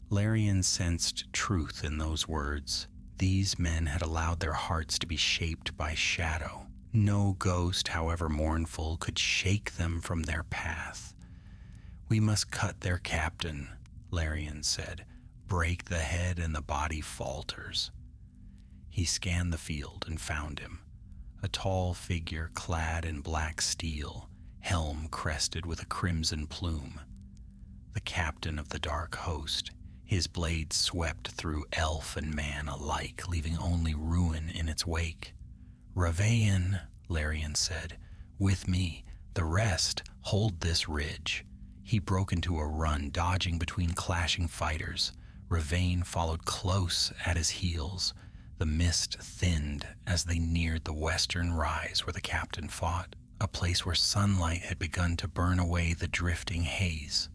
Larian sensed truth in those words. These men had allowed their hearts to be shaped by shadow. No ghost, however mournful, could shake them from their path. "We must cut their captain," Larian said. "Break the head and the body falters." He scanned the field and found him. A tall figure clad in black steel, helm crested with a crimson plume. The captain of the dark host. His blade swept through elf and man alike, leaving only ruin in its wake. "Ravane," Larian said, "with me. The rest hold this ridge." He broke into a run, dodging between clashing fighters. Ravain followed close at his heels. The mist thinned as they neared the western rise where the captain fought, a place where sunlight had begun to burn away the drifting haze.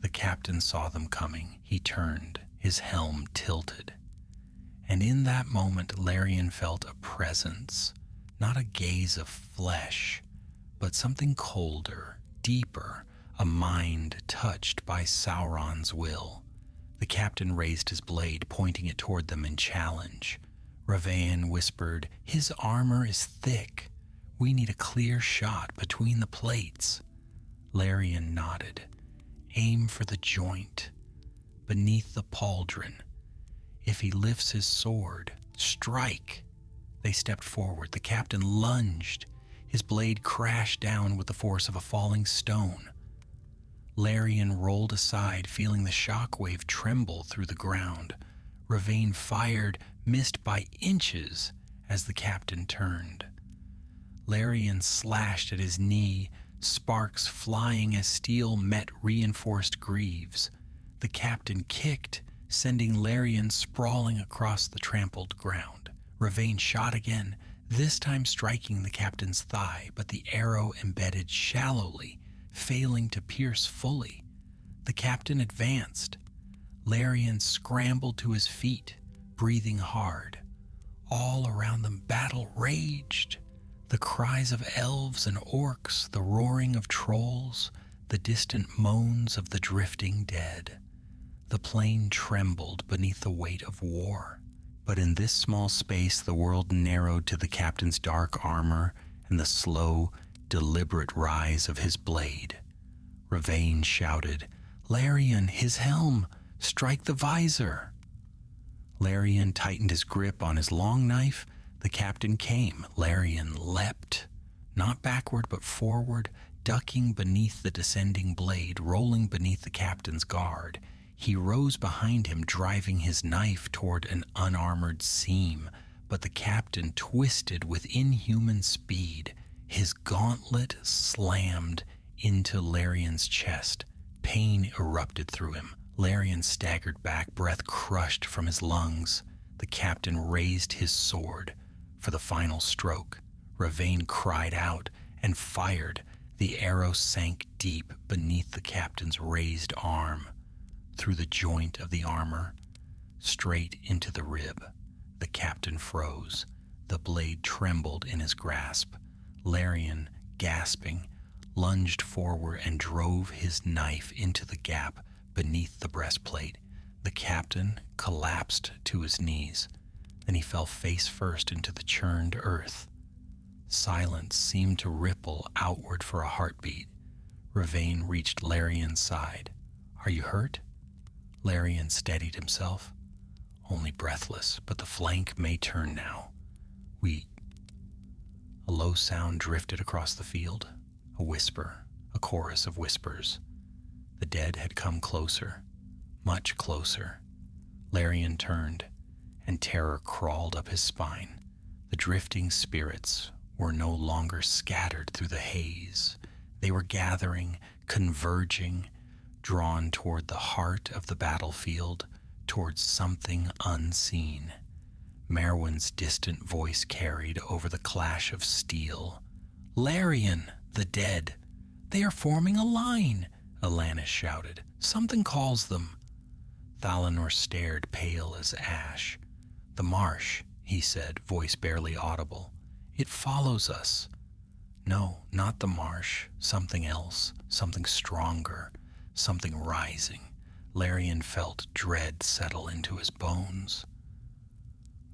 The captain saw them coming. He turned, his helm tilted. And in that moment, Larian felt a presence, not a gaze of flesh, but something colder, deeper, a mind touched by Sauron's will. The captain raised his blade, pointing it toward them in challenge. Ravain whispered, "His armor is thick. We need a clear shot between the plates." Larian nodded. "Aim for the joint, beneath the pauldron. If he lifts his sword, strike." They stepped forward. The captain lunged. His blade crashed down with the force of a falling stone. Larian rolled aside, feeling the shockwave tremble through the ground. Ravain fired, missed by inches as the captain turned. Larian slashed at his knee, sparks flying as steel met reinforced greaves. The captain kicked, sending Larian sprawling across the trampled ground. Ravain shot again, this time striking the captain's thigh, but the arrow embedded shallowly, failing to pierce fully. The captain advanced. Larian scrambled to his feet, breathing hard. All around them battle raged. The cries of elves and orcs, the roaring of trolls, the distant moans of the drifting dead. The plain trembled beneath the weight of war. But in this small space, the world narrowed to the captain's dark armor and the slow, deliberate rise of his blade. Ravain shouted, "Larian, his helm! Strike the visor!" Larian tightened his grip on his long knife. The captain came. Larian leapt, not backward but forward, ducking beneath the descending blade, rolling beneath the captain's guard. He rose behind him, driving his knife toward an unarmored seam, but the captain twisted with inhuman speed. His gauntlet slammed into Larian's chest. Pain erupted through him. Larian staggered back, breath crushed from his lungs. The captain raised his sword for the final stroke. Ravain cried out and fired. The arrow sank deep beneath the captain's raised arm, through the joint of the armor, straight into the rib. The captain froze. The blade trembled in his grasp. Larian, gasping, lunged forward and drove his knife into the gap beneath the breastplate. The captain collapsed to his knees. Then he fell face first into the churned earth. Silence seemed to ripple outward for a heartbeat. Ravain reached Larian's side. "Are you hurt?" Larian steadied himself. "Only breathless, but the flank may turn now. A low sound drifted across the field. A whisper, a chorus of whispers. The dead had come closer, much closer. Larian turned, and terror crawled up his spine. The drifting spirits were no longer scattered through the haze. They were gathering, converging, drawn toward the heart of the battlefield, towards something unseen. Merwin's distant voice carried over the clash of steel. "Larian, the dead! They are forming a line!" Alanis shouted. "Something calls them." Thalanor stared, pale as ash. "The marsh," he said, voice barely audible. "It follows us." "No, not the marsh. Something else. Something stronger. Something rising." Larian felt dread settle into his bones.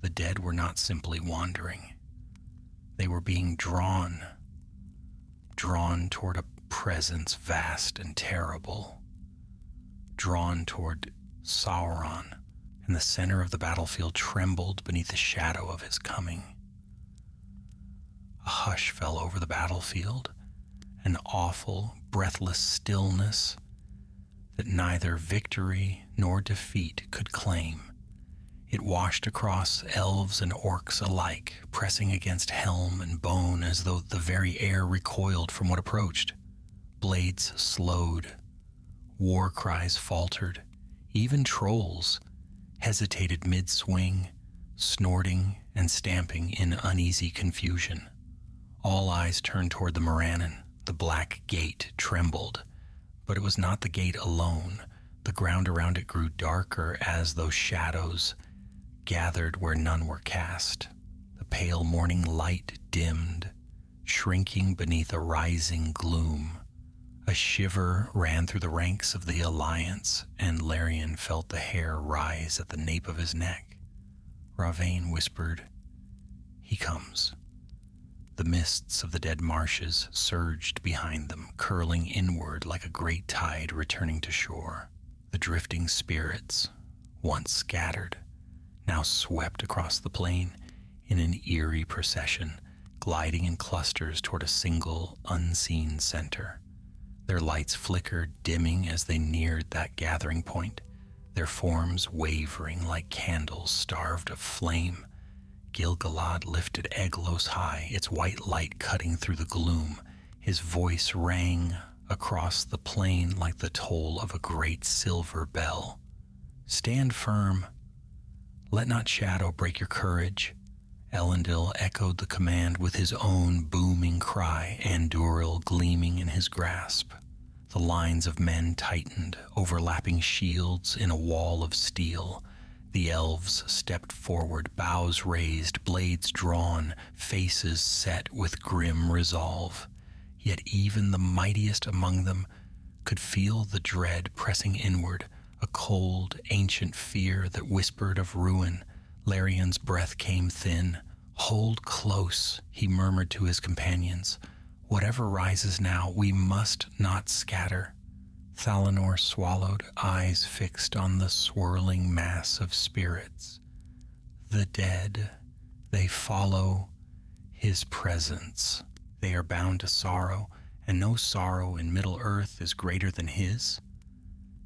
The dead were not simply wandering. They were being drawn toward a presence vast and terrible, drawn toward Sauron, and the center of the battlefield trembled beneath the shadow of his coming. A hush fell over the battlefield, an awful, breathless stillness that neither victory nor defeat could claim. It washed across elves and orcs alike, pressing against helm and bone as though the very air recoiled from what approached. Blades slowed. War cries faltered. Even trolls, hesitated mid-swing, snorting and stamping in uneasy confusion. All eyes turned toward the Morannon. The black gate trembled, but it was not the gate alone. The ground around it grew darker as though shadows gathered where none were cast. The pale morning light dimmed, shrinking beneath a rising gloom. A shiver ran through the ranks of the Alliance, and Larian felt the hair rise at the nape of his neck. Ravain whispered, "He comes." The mists of the dead marshes surged behind them, curling inward like a great tide returning to shore. The drifting spirits, once scattered, now swept across the plain in an eerie procession, gliding in clusters toward a single, unseen center. Their lights flickered, dimming as they neared that gathering point, their forms wavering like candles starved of flame. Gil-galad lifted Eglos high, its white light cutting through the gloom. His voice rang across the plain like the toll of a great silver bell. "Stand firm. Let not shadow break your courage." Elendil echoed the command with his own booming cry, Andúril gleaming in his grasp. The lines of men tightened, overlapping shields in a wall of steel. The elves stepped forward, bows raised, blades drawn, faces set with grim resolve. Yet even the mightiest among them could feel the dread pressing inward, a cold, ancient fear that whispered of ruin. Larian's breath came thin. "Hold close," he murmured to his companions. "Whatever rises now, we must not scatter." Thalanor swallowed, eyes fixed on the swirling mass of spirits. The dead, they follow his presence. They are bound to sorrow, and no sorrow in Middle-earth is greater than his.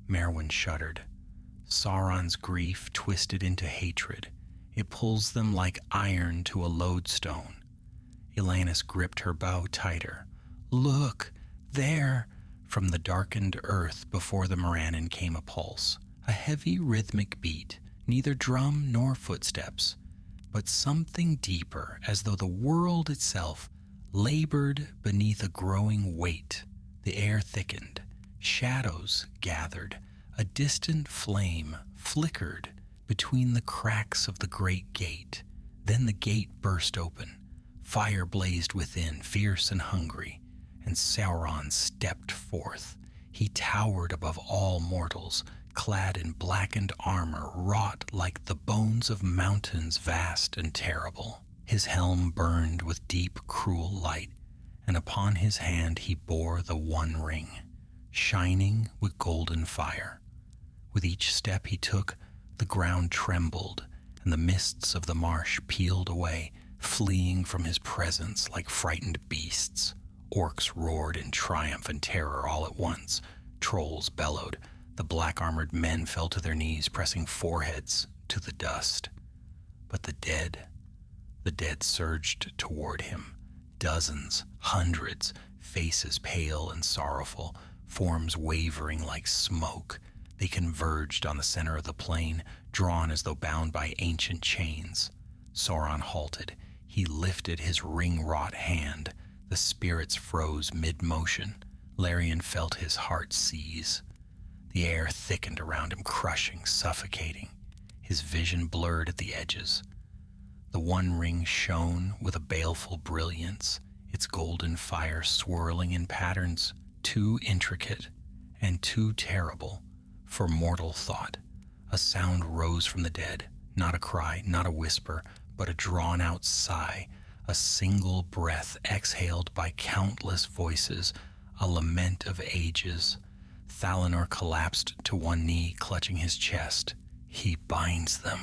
Merwin shuddered. Sauron's grief twisted into hatred. It pulls them like iron to a lodestone. Elanis gripped her bow tighter. "Look, there!" From the darkened earth before the Morannon came a pulse, a heavy rhythmic beat, neither drum nor footsteps, but something deeper, as though the world itself labored beneath a growing weight. The air thickened, shadows gathered, a distant flame flickered between the cracks of the great gate. Then the gate burst open. Fire blazed within, fierce and hungry, and Sauron stepped forth. He towered above all mortals, clad in blackened armor wrought like the bones of mountains vast and terrible. His helm burned with deep, cruel light, and upon his hand he bore the One Ring, shining with golden fire. With each step he took, the ground trembled, and the mists of the marsh peeled away, fleeing from his presence like frightened beasts. Orcs roared in triumph and terror all at once. Trolls bellowed. The black-armored men fell to their knees, pressing foreheads to the dust. But the dead surged toward him. Dozens, hundreds, faces pale and sorrowful, forms wavering like smoke. They converged on the center of the plain, drawn as though bound by ancient chains. Sauron halted. He lifted his ring-wrought hand. The spirits froze mid-motion. Larian felt his heart seize. The air thickened around him, crushing, suffocating. His vision blurred at the edges. The One Ring shone with a baleful brilliance, its golden fire swirling in patterns too intricate and too terrible for mortal thought. A sound rose from the dead, not a cry, not a whisper, but a drawn-out sigh, a single breath exhaled by countless voices, a lament of ages. Thalanor collapsed to one knee, clutching his chest. He binds them,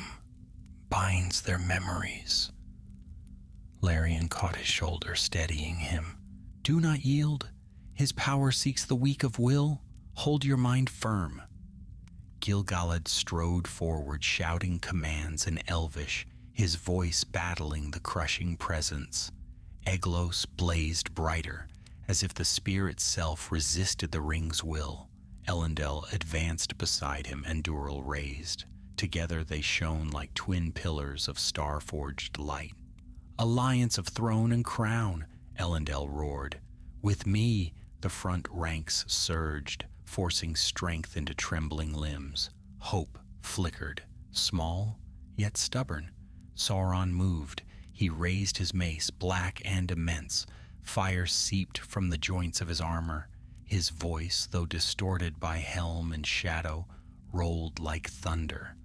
binds their memories. Larian caught his shoulder, steadying him. "Do not yield. His power seeks the weak of will. Hold your mind firm." Gil-galad strode forward, shouting commands in Elvish, his voice battling the crushing presence. Eglos blazed brighter, as if the spear itself resisted the ring's will. Elendil advanced beside him, and Andúril raised. Together they shone like twin pillars of star-forged light. "Alliance of throne and crown," Elendil roared. "With me," the front ranks surged, forcing strength into trembling limbs. Hope flickered, small yet stubborn. Sauron moved. He raised his mace, black and immense. Fire seeped from the joints of his armor. His voice, though distorted by helm and shadow, rolled like thunder.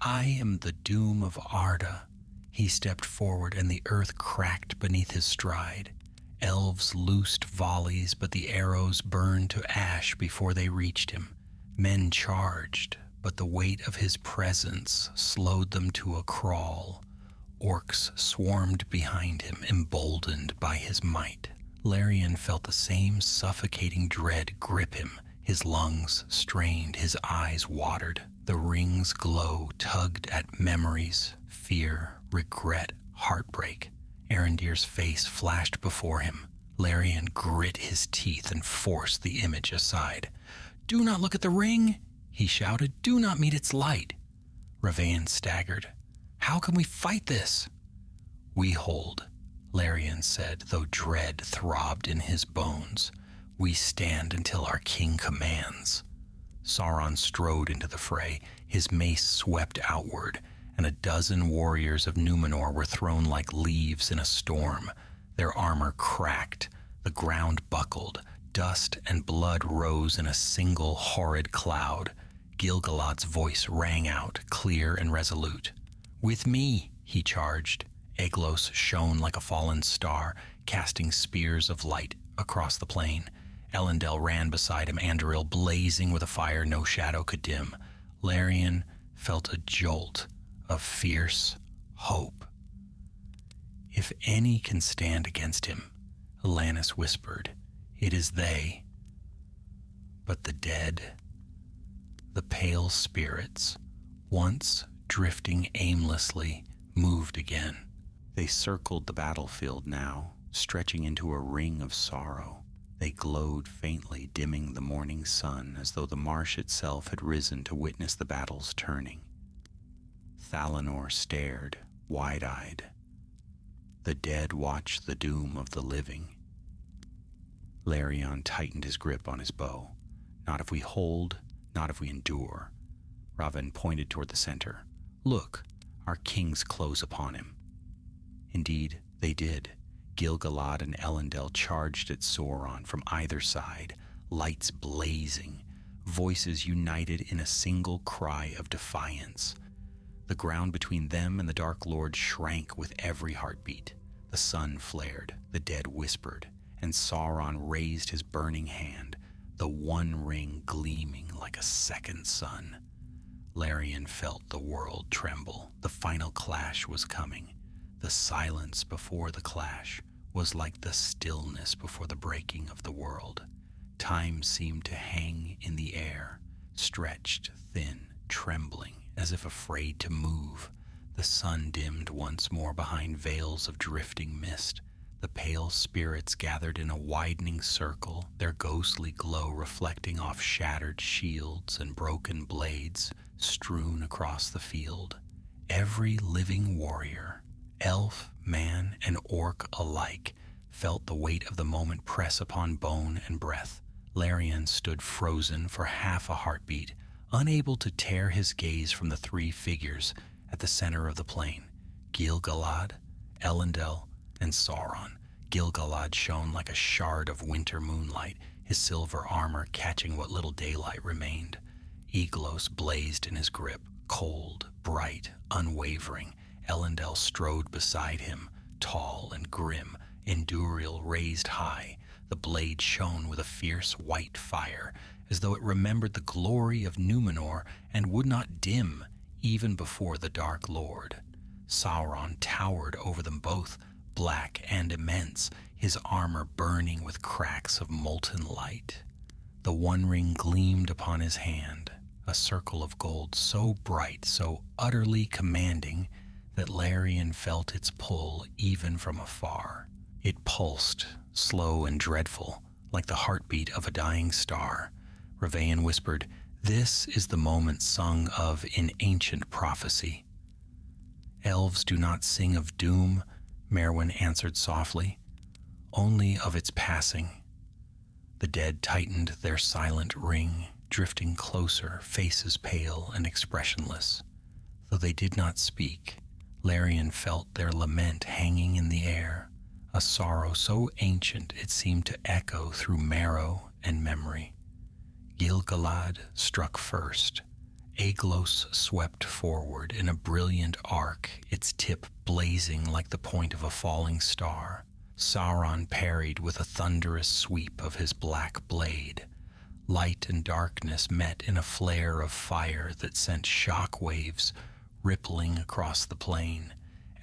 "I am the doom of Arda." He stepped forward, and the earth cracked beneath his stride. Elves loosed volleys, but the arrows burned to ash before they reached him. Men charged, but the weight of his presence slowed them to a crawl. Orcs swarmed behind him, emboldened by his might. Larian felt the same suffocating dread grip him. His lungs strained, his eyes watered. The ring's glow tugged at memories, fear, regret, heartbreak. Arendir's face flashed before him. Larian grit his teeth and forced the image aside. "Do not look at the ring," he shouted. "Do not meet its light." Ravain staggered. "How can we fight this?" "We hold," Larian said, though dread throbbed in his bones. "We stand until our king commands." Sauron strode into the fray. His mace swept outward, and a dozen warriors of Numenor were thrown like leaves in a storm. Their armor cracked, the ground buckled, dust and blood rose in a single horrid cloud. Gil-galad's voice rang out, clear and resolute. "With me," he charged. Eglos shone like a fallen star, casting spears of light across the plain. Elendil ran beside him, Anduril blazing with a fire no shadow could dim. Larian felt a jolt of fierce hope. "If any can stand against him," Alanis whispered, "it is they." But the dead, the pale spirits, once drifting aimlessly, moved again. They circled the battlefield now, stretching into a ring of sorrow. They glowed faintly, dimming the morning sun, as though the marsh itself had risen to witness the battle's turning. Thalanor stared, wide-eyed. The dead watched the doom of the living. Larian tightened his grip on his bow. "Not if we hold, not if we endure." Raven pointed toward the center. "Look, our kings close upon him." Indeed, they did. Gil-galad and Elendil charged at Sauron from either side, lights blazing, voices united in a single cry of defiance. The ground between them and the Dark Lord shrank with every heartbeat. The sun flared, the dead whispered, and Sauron raised his burning hand, the one ring gleaming like a second sun. Larian felt the world tremble. The final clash was coming. The silence before the clash was like the stillness before the breaking of the world. Time seemed to hang in the air, stretched, thin, trembling, as if afraid to move. The sun dimmed once more behind veils of drifting mist. The pale spirits gathered in a widening circle, their ghostly glow reflecting off shattered shields and broken blades strewn across the field. Every living warrior, elf, man, and orc alike, felt the weight of the moment press upon bone and breath. Larian stood frozen for half a heartbeat, unable to tear his gaze from the three figures at the center of the plain: Gil-galad, Elendil, and Sauron. Gil-galad shone like a shard of winter moonlight, his silver armor catching what little daylight remained. Eglos blazed in his grip, cold, bright, unwavering. Elendil strode beside him, tall and grim, Anduril raised high. The blade shone with a fierce white fire, as though it remembered the glory of Numenor and would not dim even before the Dark Lord. Sauron towered over them both, black and immense, his armor burning with cracks of molten light. The One Ring gleamed upon his hand, a circle of gold so bright, so utterly commanding, that Larian felt its pull even from afar. It pulsed, slow and dreadful, like the heartbeat of a dying star. Ravain whispered, This is the moment sung of in ancient prophecy. Elves do not sing of doom, Merwin answered softly, only of its passing. The dead tightened their silent ring, drifting closer, faces pale and expressionless. Though they did not speak, Larian felt their lament hanging in the air, a sorrow so ancient it seemed to echo through marrow and memory. Gil-galad struck first. Aeglos swept forward in a brilliant arc, its tip blazing like the point of a falling star. Sauron parried with a thunderous sweep of his black blade. Light and darkness met in a flare of fire that sent shock waves rippling across the plain.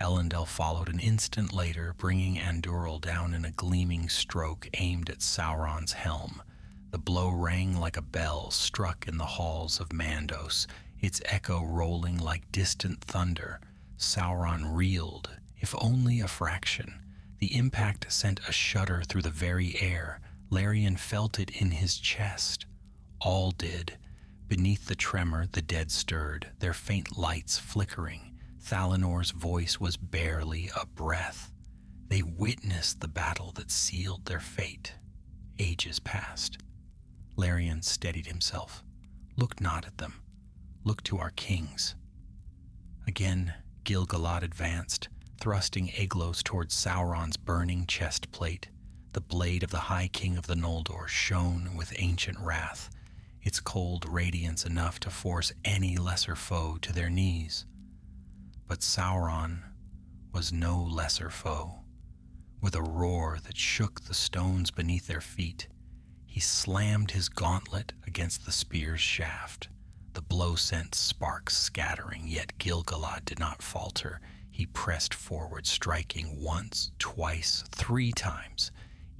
Elendil followed an instant later, bringing Andúril down in a gleaming stroke aimed at Sauron's helm. The blow rang like a bell struck in the halls of Mandos, its echo rolling like distant thunder. Sauron reeled, if only a fraction. The impact sent a shudder through the very air. Larian felt it in his chest. All did. Beneath the tremor, the dead stirred, their faint lights flickering. Thalinor's voice was barely a breath. They witnessed the battle that sealed their fate. Ages passed. Larian steadied himself. Look not at them. Look to our kings. Again, Gil-galad advanced, thrusting Aeglos towards Sauron's burning chest plate. The blade of the High King of the Noldor shone with ancient wrath, its cold radiance enough to force any lesser foe to their knees. But Sauron was no lesser foe. With a roar that shook the stones beneath their feet, he slammed his gauntlet against the spear's shaft. The blow sent sparks scattering, yet Gil-galad did not falter. He pressed forward, striking once, twice, 3 times,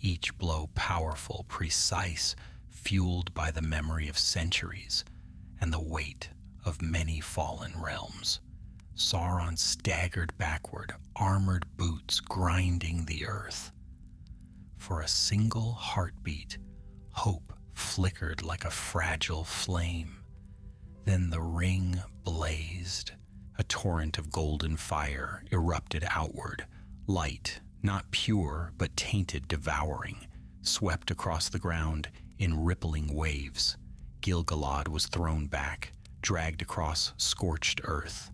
each blow powerful, precise, fueled by the memory of centuries and the weight of many fallen realms. Sauron staggered backward, armored boots grinding the earth. For a single heartbeat, hope flickered like a fragile flame. Then the ring blazed. A torrent of golden fire erupted outward. Light, not pure but tainted, devouring, swept across the ground in rippling waves. Gil-galad was thrown back, dragged across scorched earth.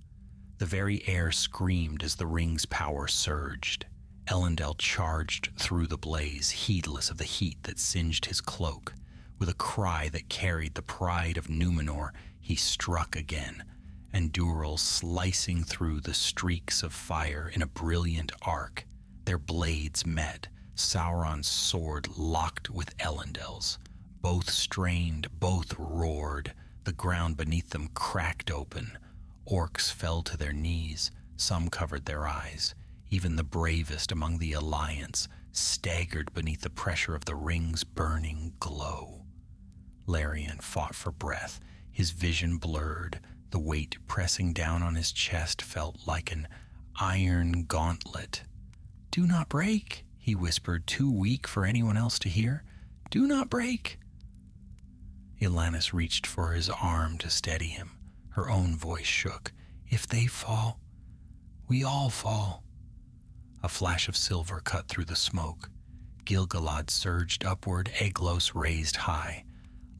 The very air screamed as the ring's power surged. Elendil charged through the blaze, heedless of the heat that singed his cloak. With a cry that carried the pride of Númenor, he struck again, Andúril slicing through the streaks of fire in a brilliant arc. Their blades met. Sauron's sword locked with Elendil's. Both strained, both roared. The ground beneath them cracked open. Orcs fell to their knees. Some covered their eyes. Even the bravest among the Alliance staggered beneath the pressure of the ring's burning glow. Larian fought for breath, his vision blurred. The weight pressing down on his chest felt like an iron gauntlet. "Do not break," he whispered, too weak for anyone else to hear. "Do not break." Elanis reached for his arm to steady him. Her own voice shook. "If they fall, we all fall." A flash of silver cut through the smoke. Gil-galad surged upward, Aeglos raised high.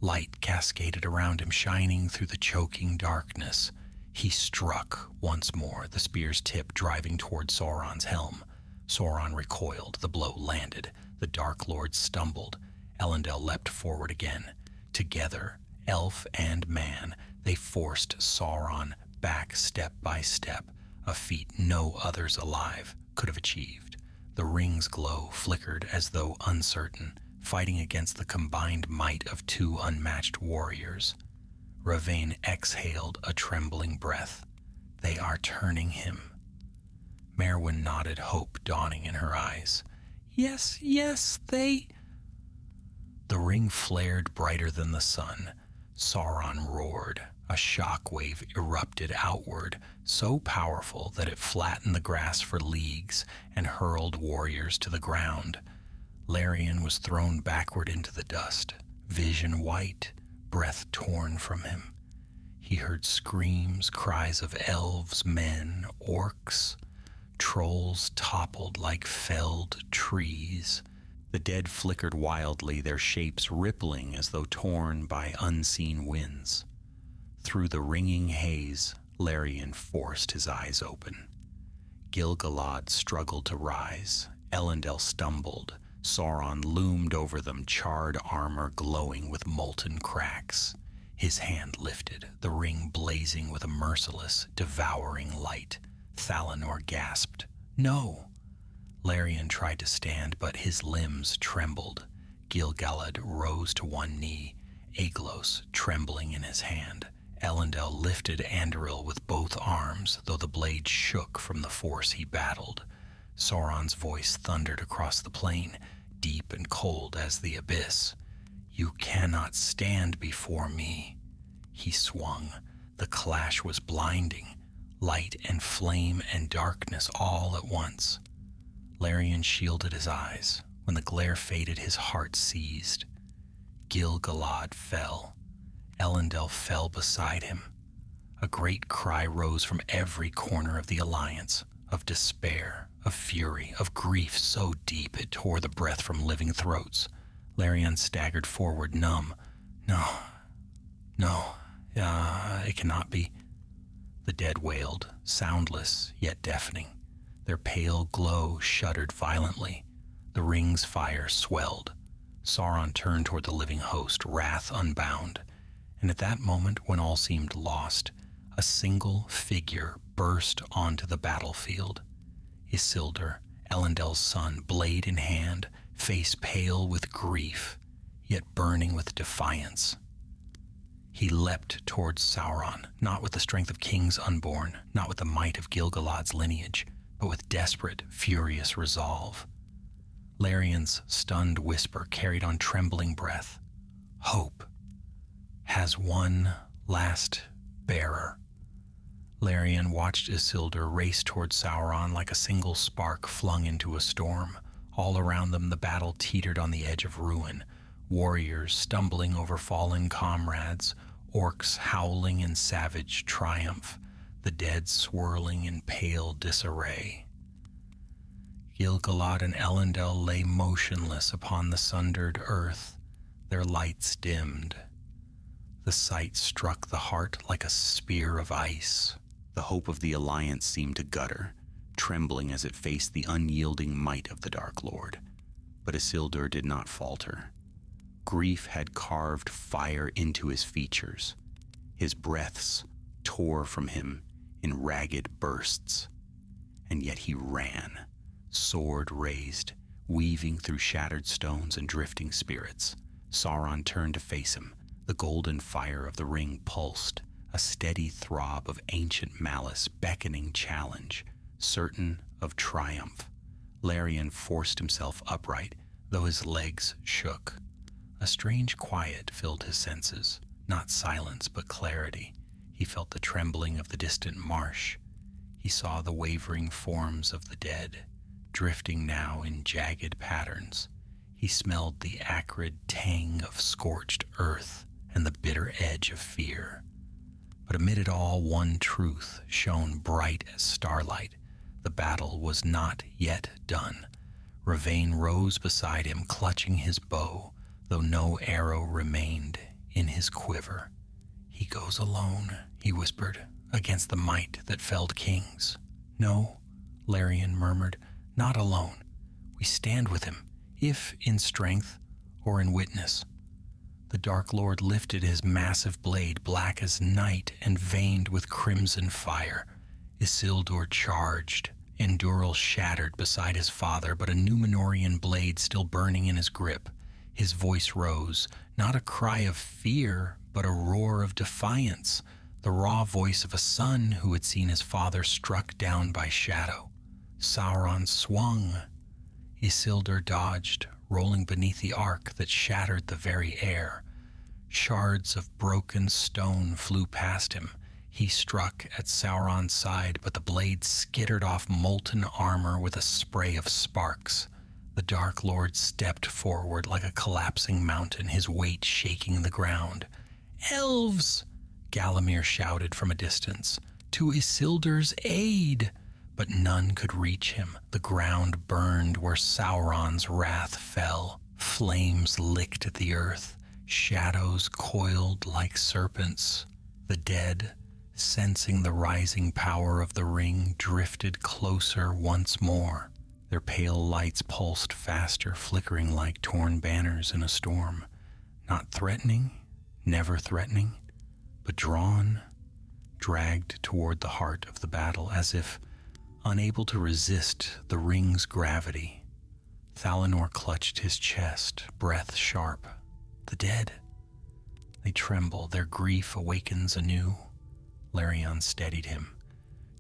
Light cascaded around him, shining through the choking darkness. He struck once more, the spear's tip driving toward Sauron's helm. Sauron recoiled, the blow landed. The Dark Lord stumbled. Elendil leapt forward again. Together, elf and man, they forced Sauron back step by step, a feat no others alive could have achieved. The ring's glow flickered as though uncertain, fighting against the combined might of 2 unmatched warriors. Ravain exhaled a trembling breath. They are turning him. Merwin nodded, hope dawning in her eyes. Yes, they... The ring flared brighter than the sun. Sauron roared. A shock wave erupted outward, so powerful that it flattened the grass for leagues and hurled warriors to the ground. Larian was thrown backward into the dust, vision white, breath torn from him. He heard screams, cries of elves, men, orcs. Trolls toppled like felled trees. The dead flickered wildly, their shapes rippling as though torn by unseen winds. Through the ringing haze, Larian forced his eyes open. Gil-galad struggled to rise. Elendil stumbled. Sauron loomed over them, charred armor glowing with molten cracks. His hand lifted, the ring blazing with a merciless, devouring light. Thalanor gasped. "No!" Larian tried to stand, but his limbs trembled. Gil-galad rose to one knee, Aeglos trembling in his hand. Elendil lifted Anduril with both arms, though the blade shook from the force he battled. Sauron's voice thundered across the plain, deep and cold as the abyss. "You cannot stand before me." He swung. The clash was blinding. Light and flame and darkness all at once. Larian shielded his eyes. When the glare faded, his heart seized. Gil-galad fell. Elendil fell beside him. A great cry rose from every corner of the Alliance, of despair, of fury, of grief so deep it tore the breath from living throats. Larian staggered forward, numb. No, it cannot be." The dead wailed, soundless yet deafening. Their pale glow shuddered violently. The ring's fire swelled. Sauron turned toward the living host, wrath unbound. And at that moment, when all seemed lost, a single figure burst onto the battlefield. Isildur, Elendil's son, blade in hand, face pale with grief, yet burning with defiance. He leapt towards Sauron, not with the strength of kings unborn, not with the might of Gil-galad's lineage, but with desperate, furious resolve. Larian's stunned whisper carried on trembling breath. "Hope has one last bearer." Larian watched Isildur race toward Sauron like a single spark flung into a storm. All around them the battle teetered on the edge of ruin. Warriors stumbling over fallen comrades, orcs howling in savage triumph, the dead swirling in pale disarray. Gil-galad and Elendil lay motionless upon the sundered earth, their lights dimmed. The sight struck the heart like a spear of ice. The hope of the Alliance seemed to gutter, trembling as it faced the unyielding might of the Dark Lord. But Isildur did not falter. Grief had carved fire into his features. His breaths tore from him in ragged bursts. And yet he ran, sword raised, weaving through shattered stones and drifting spirits. Sauron turned to face him. The golden fire of the ring pulsed, a steady throb of ancient malice, beckoning challenge, certain of triumph. Larian forced himself upright, though his legs shook. A strange quiet filled his senses, not silence but clarity. He felt the trembling of the distant marsh. He saw the wavering forms of the dead, drifting now in jagged patterns. He smelled the acrid tang of scorched earth and the bitter edge of fear. But amid it all, one truth shone bright as starlight. The battle was not yet done. Ravain rose beside him, clutching his bow, though no arrow remained in his quiver. "He goes alone," he whispered, "against the might that felled kings." "No," Larian murmured, "not alone. We stand with him, if in strength or in witness." The Dark Lord lifted his massive blade, black as night and veined with crimson fire. Isildur charged. Anduril shattered beside his father, but a Númenorian blade still burning in his grip. His voice rose, not a cry of fear, but a roar of defiance, the raw voice of a son who had seen his father struck down by shadow. Sauron swung. Isildur dodged, rolling beneath the arc that shattered the very air. Shards of broken stone flew past him. He struck at Sauron's side, but the blade skittered off molten armor with a spray of sparks. The Dark Lord stepped forward like a collapsing mountain, his weight shaking the ground. elves!" Galamir shouted from a distance. "To Isildur's aid!" But none could reach him. The ground burned where Sauron's wrath fell. Flames licked at the earth. Shadows coiled like serpents. The dead, sensing the rising power of the ring, drifted closer once more. Their pale lights pulsed faster, flickering like torn banners in a storm. Not threatening, never threatening, but drawn, dragged toward the heart of the battle, as if unable to resist the ring's gravity. Thalanor clutched his chest, breath sharp. The dead. They tremble, their grief awakens anew. Larion steadied him.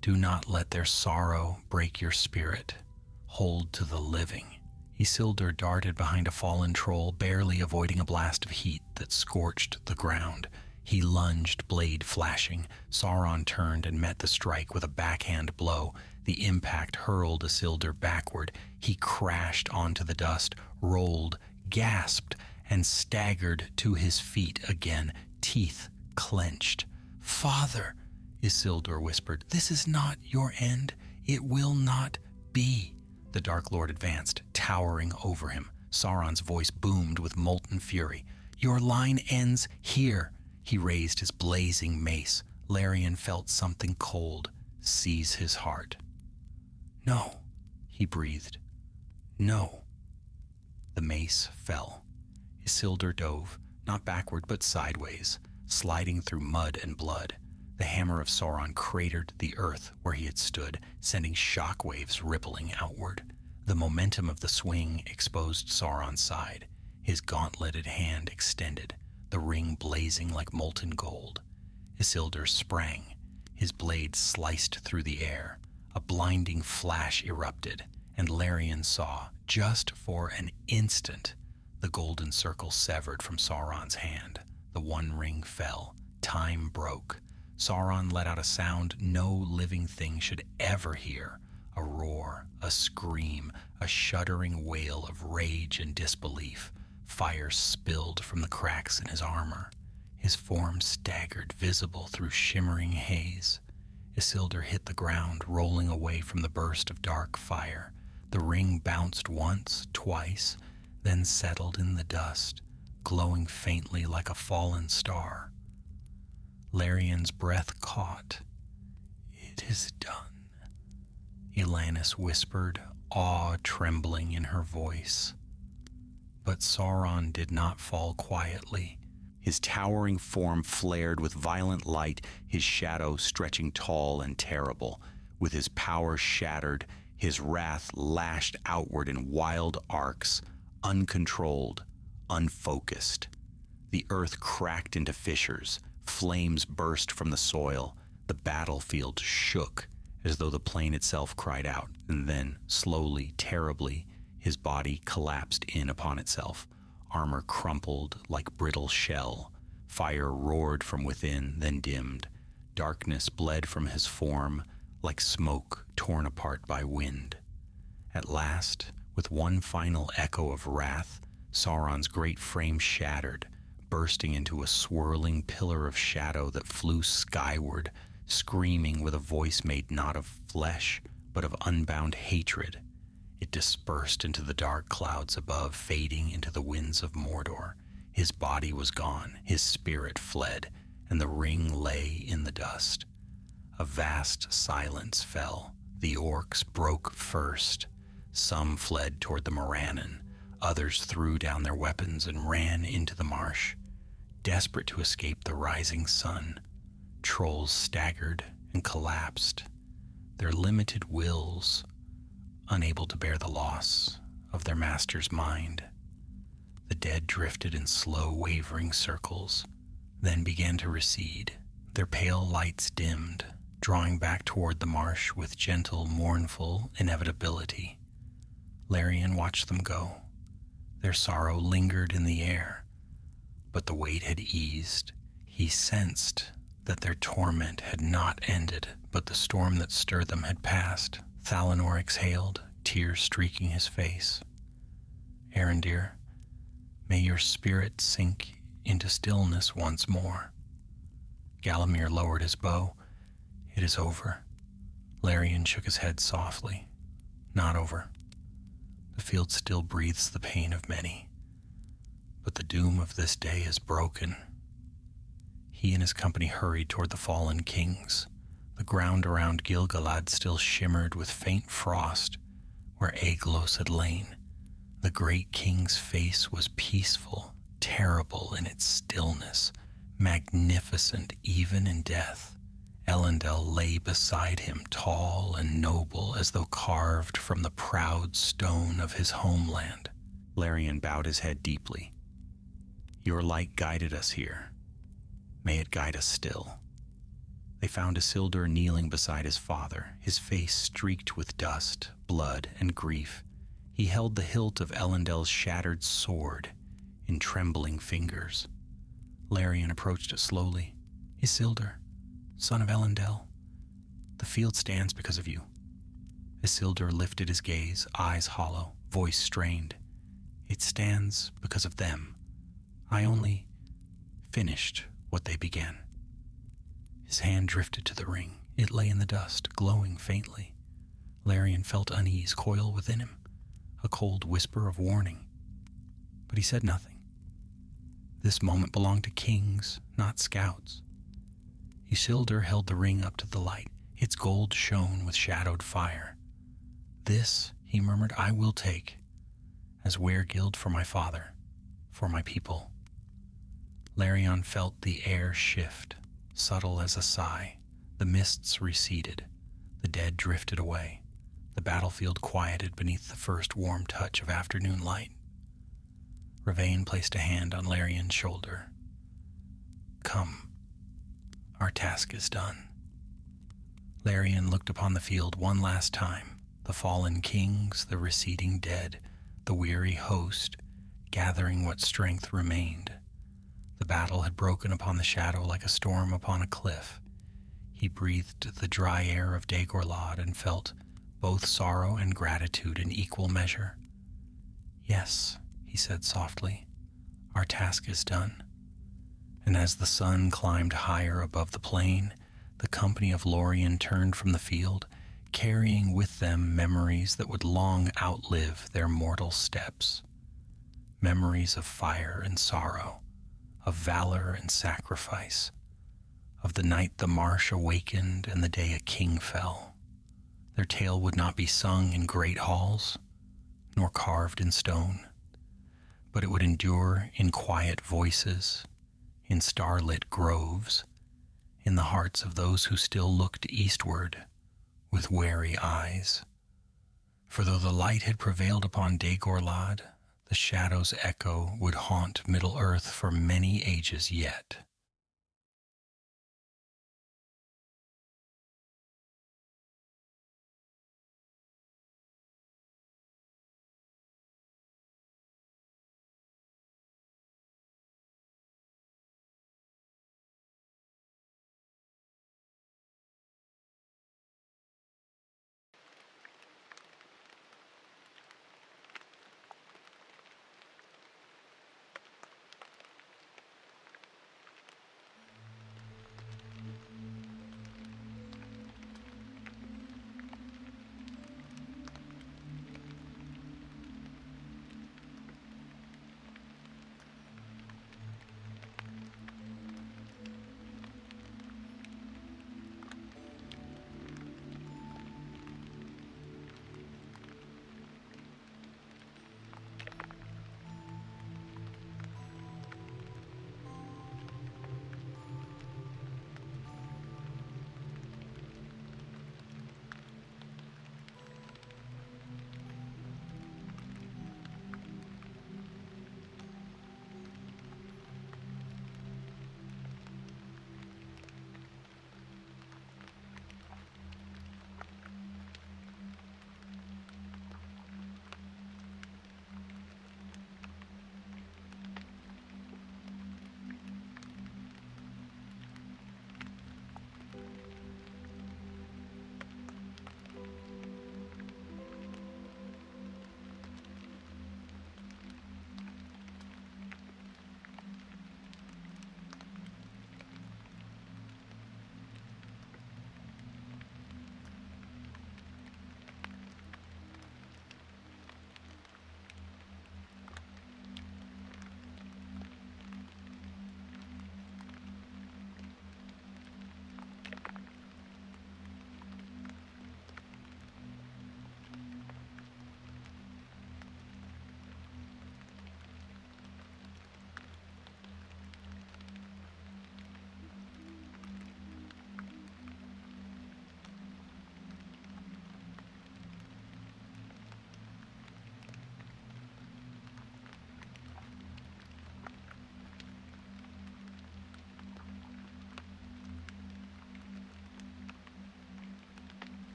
"Do not let their sorrow break your spirit. Hold to the living." Isildur darted behind a fallen troll, barely avoiding a blast of heat that scorched the ground. He lunged, blade flashing. Sauron turned and met the strike with a backhand blow. The impact hurled Isildur backward. He crashed onto the dust, rolled, gasped, and staggered to his feet again, teeth clenched. "Father," Isildur whispered, "this is not your end. It will not be." The Dark Lord advanced, towering over him. Sauron's voice boomed with molten fury. "Your line ends here." He raised his blazing mace. Larion felt something cold seize his heart. "No," he breathed. "No." The mace fell. Isildur dove, not backward but sideways, sliding through mud and blood. The hammer of Sauron cratered the earth where he had stood, sending shockwaves rippling outward. The momentum of the swing exposed Sauron's side, his gauntleted hand extended, the ring blazing like molten gold. Isildur sprang. His blade sliced through the air. A blinding flash erupted, and Larion saw, just for an instant, the golden circle severed from Sauron's hand. The one ring fell. Time broke. Sauron let out a sound no living thing should ever hear. A roar, a scream, a shuddering wail of rage and disbelief. Fire spilled from the cracks in his armor. His form staggered, visible through shimmering haze. Isildur hit the ground, rolling away from the burst of dark fire. The ring bounced once, twice, then settled in the dust, glowing faintly like a fallen star. Larion's breath caught. "It is done," Elanis whispered, awe trembling in her voice. But Sauron did not fall quietly. His towering form flared with violent light, his shadow stretching tall and terrible. With his power shattered, his wrath lashed outward in wild arcs, uncontrolled, unfocused. The earth cracked into fissures, flames burst from the soil, the battlefield shook as though the plain itself cried out, and then, slowly, terribly, his body collapsed in upon itself. Armor crumpled like brittle shell. Fire roared from within, then dimmed. Darkness bled from his form like smoke torn apart by wind. At last, with one final echo of wrath, Sauron's great frame shattered, bursting into a swirling pillar of shadow that flew skyward, screaming with a voice made not of flesh, but of unbound hatred. It dispersed into the dark clouds above, fading into the winds of Mordor. His body was gone, his spirit fled, and the ring lay in the dust. A vast silence fell. The orcs broke first. Some fled toward the Morannon. Others threw down their weapons and ran into the marsh, desperate to escape the rising sun. Trolls staggered and collapsed, their limited wills unable to bear the loss of their master's mind. The dead drifted in slow, wavering circles, then began to recede. Their pale lights dimmed, drawing back toward the marsh with gentle, mournful inevitability. Larion watched them go. Their sorrow lingered in the air, but the weight had eased. He sensed that their torment had not ended, but the storm that stirred them had passed. Thalanor exhaled, tears streaking his face. "Arendir, may your spirit sink into stillness once more." Galamir lowered his bow. It is over. Larian shook his head softly. Not over. The field still breathes the pain of many. But the doom of this day is broken. He and his company hurried toward the fallen kings. The ground around Gilgalad still shimmered with faint frost where Aeglos had lain. The great king's face was peaceful, terrible in its stillness, magnificent even in death. Elendil lay beside him, tall and noble as though carved from the proud stone of his homeland. Larian bowed his head deeply. Your light guided us here. May it guide us still. They found Isildur kneeling beside his father, his face streaked with dust, blood, and grief. He held the hilt of Elendil's shattered sword in trembling fingers. Larian approached it slowly. Isildur, son of Elendil, the field stands because of you. Isildur lifted his gaze, eyes hollow, voice strained. It stands because of them. I only finished what they began. His hand drifted to the ring. It lay in the dust, glowing faintly. Larian felt unease coil within him, a cold whisper of warning. But he said nothing. This moment belonged to kings, not scouts. Isildur held the ring up to the light. Its gold shone with shadowed fire. This, he murmured, I will take, as weregild for my father, for my people. Larian felt the air shift, subtle as a sigh. The mists receded. The dead drifted away. The battlefield quieted beneath the first warm touch of afternoon light. Ravain placed a hand on Larian's shoulder. Come, our task is done. Larian looked upon the field one last time, the fallen kings, the receding dead, the weary host, gathering what strength remained. The battle had broken upon the shadow like a storm upon a cliff. He breathed the dry air of Dagorlad and felt both sorrow and gratitude in equal measure. Yes, he said softly, our task is done. And as the sun climbed higher above the plain, the company of Lorien turned from the field, carrying with them memories that would long outlive their mortal steps. Memories of fire and sorrow, of valor and sacrifice, of the night the marsh awakened and the day a king fell. Their tale would not be sung in great halls, nor carved in stone, but it would endure in quiet voices, in starlit groves, in the hearts of those who still looked eastward with wary eyes. For though the light had prevailed upon Dagorlad, the shadow's echo would haunt Middle-earth for many ages yet.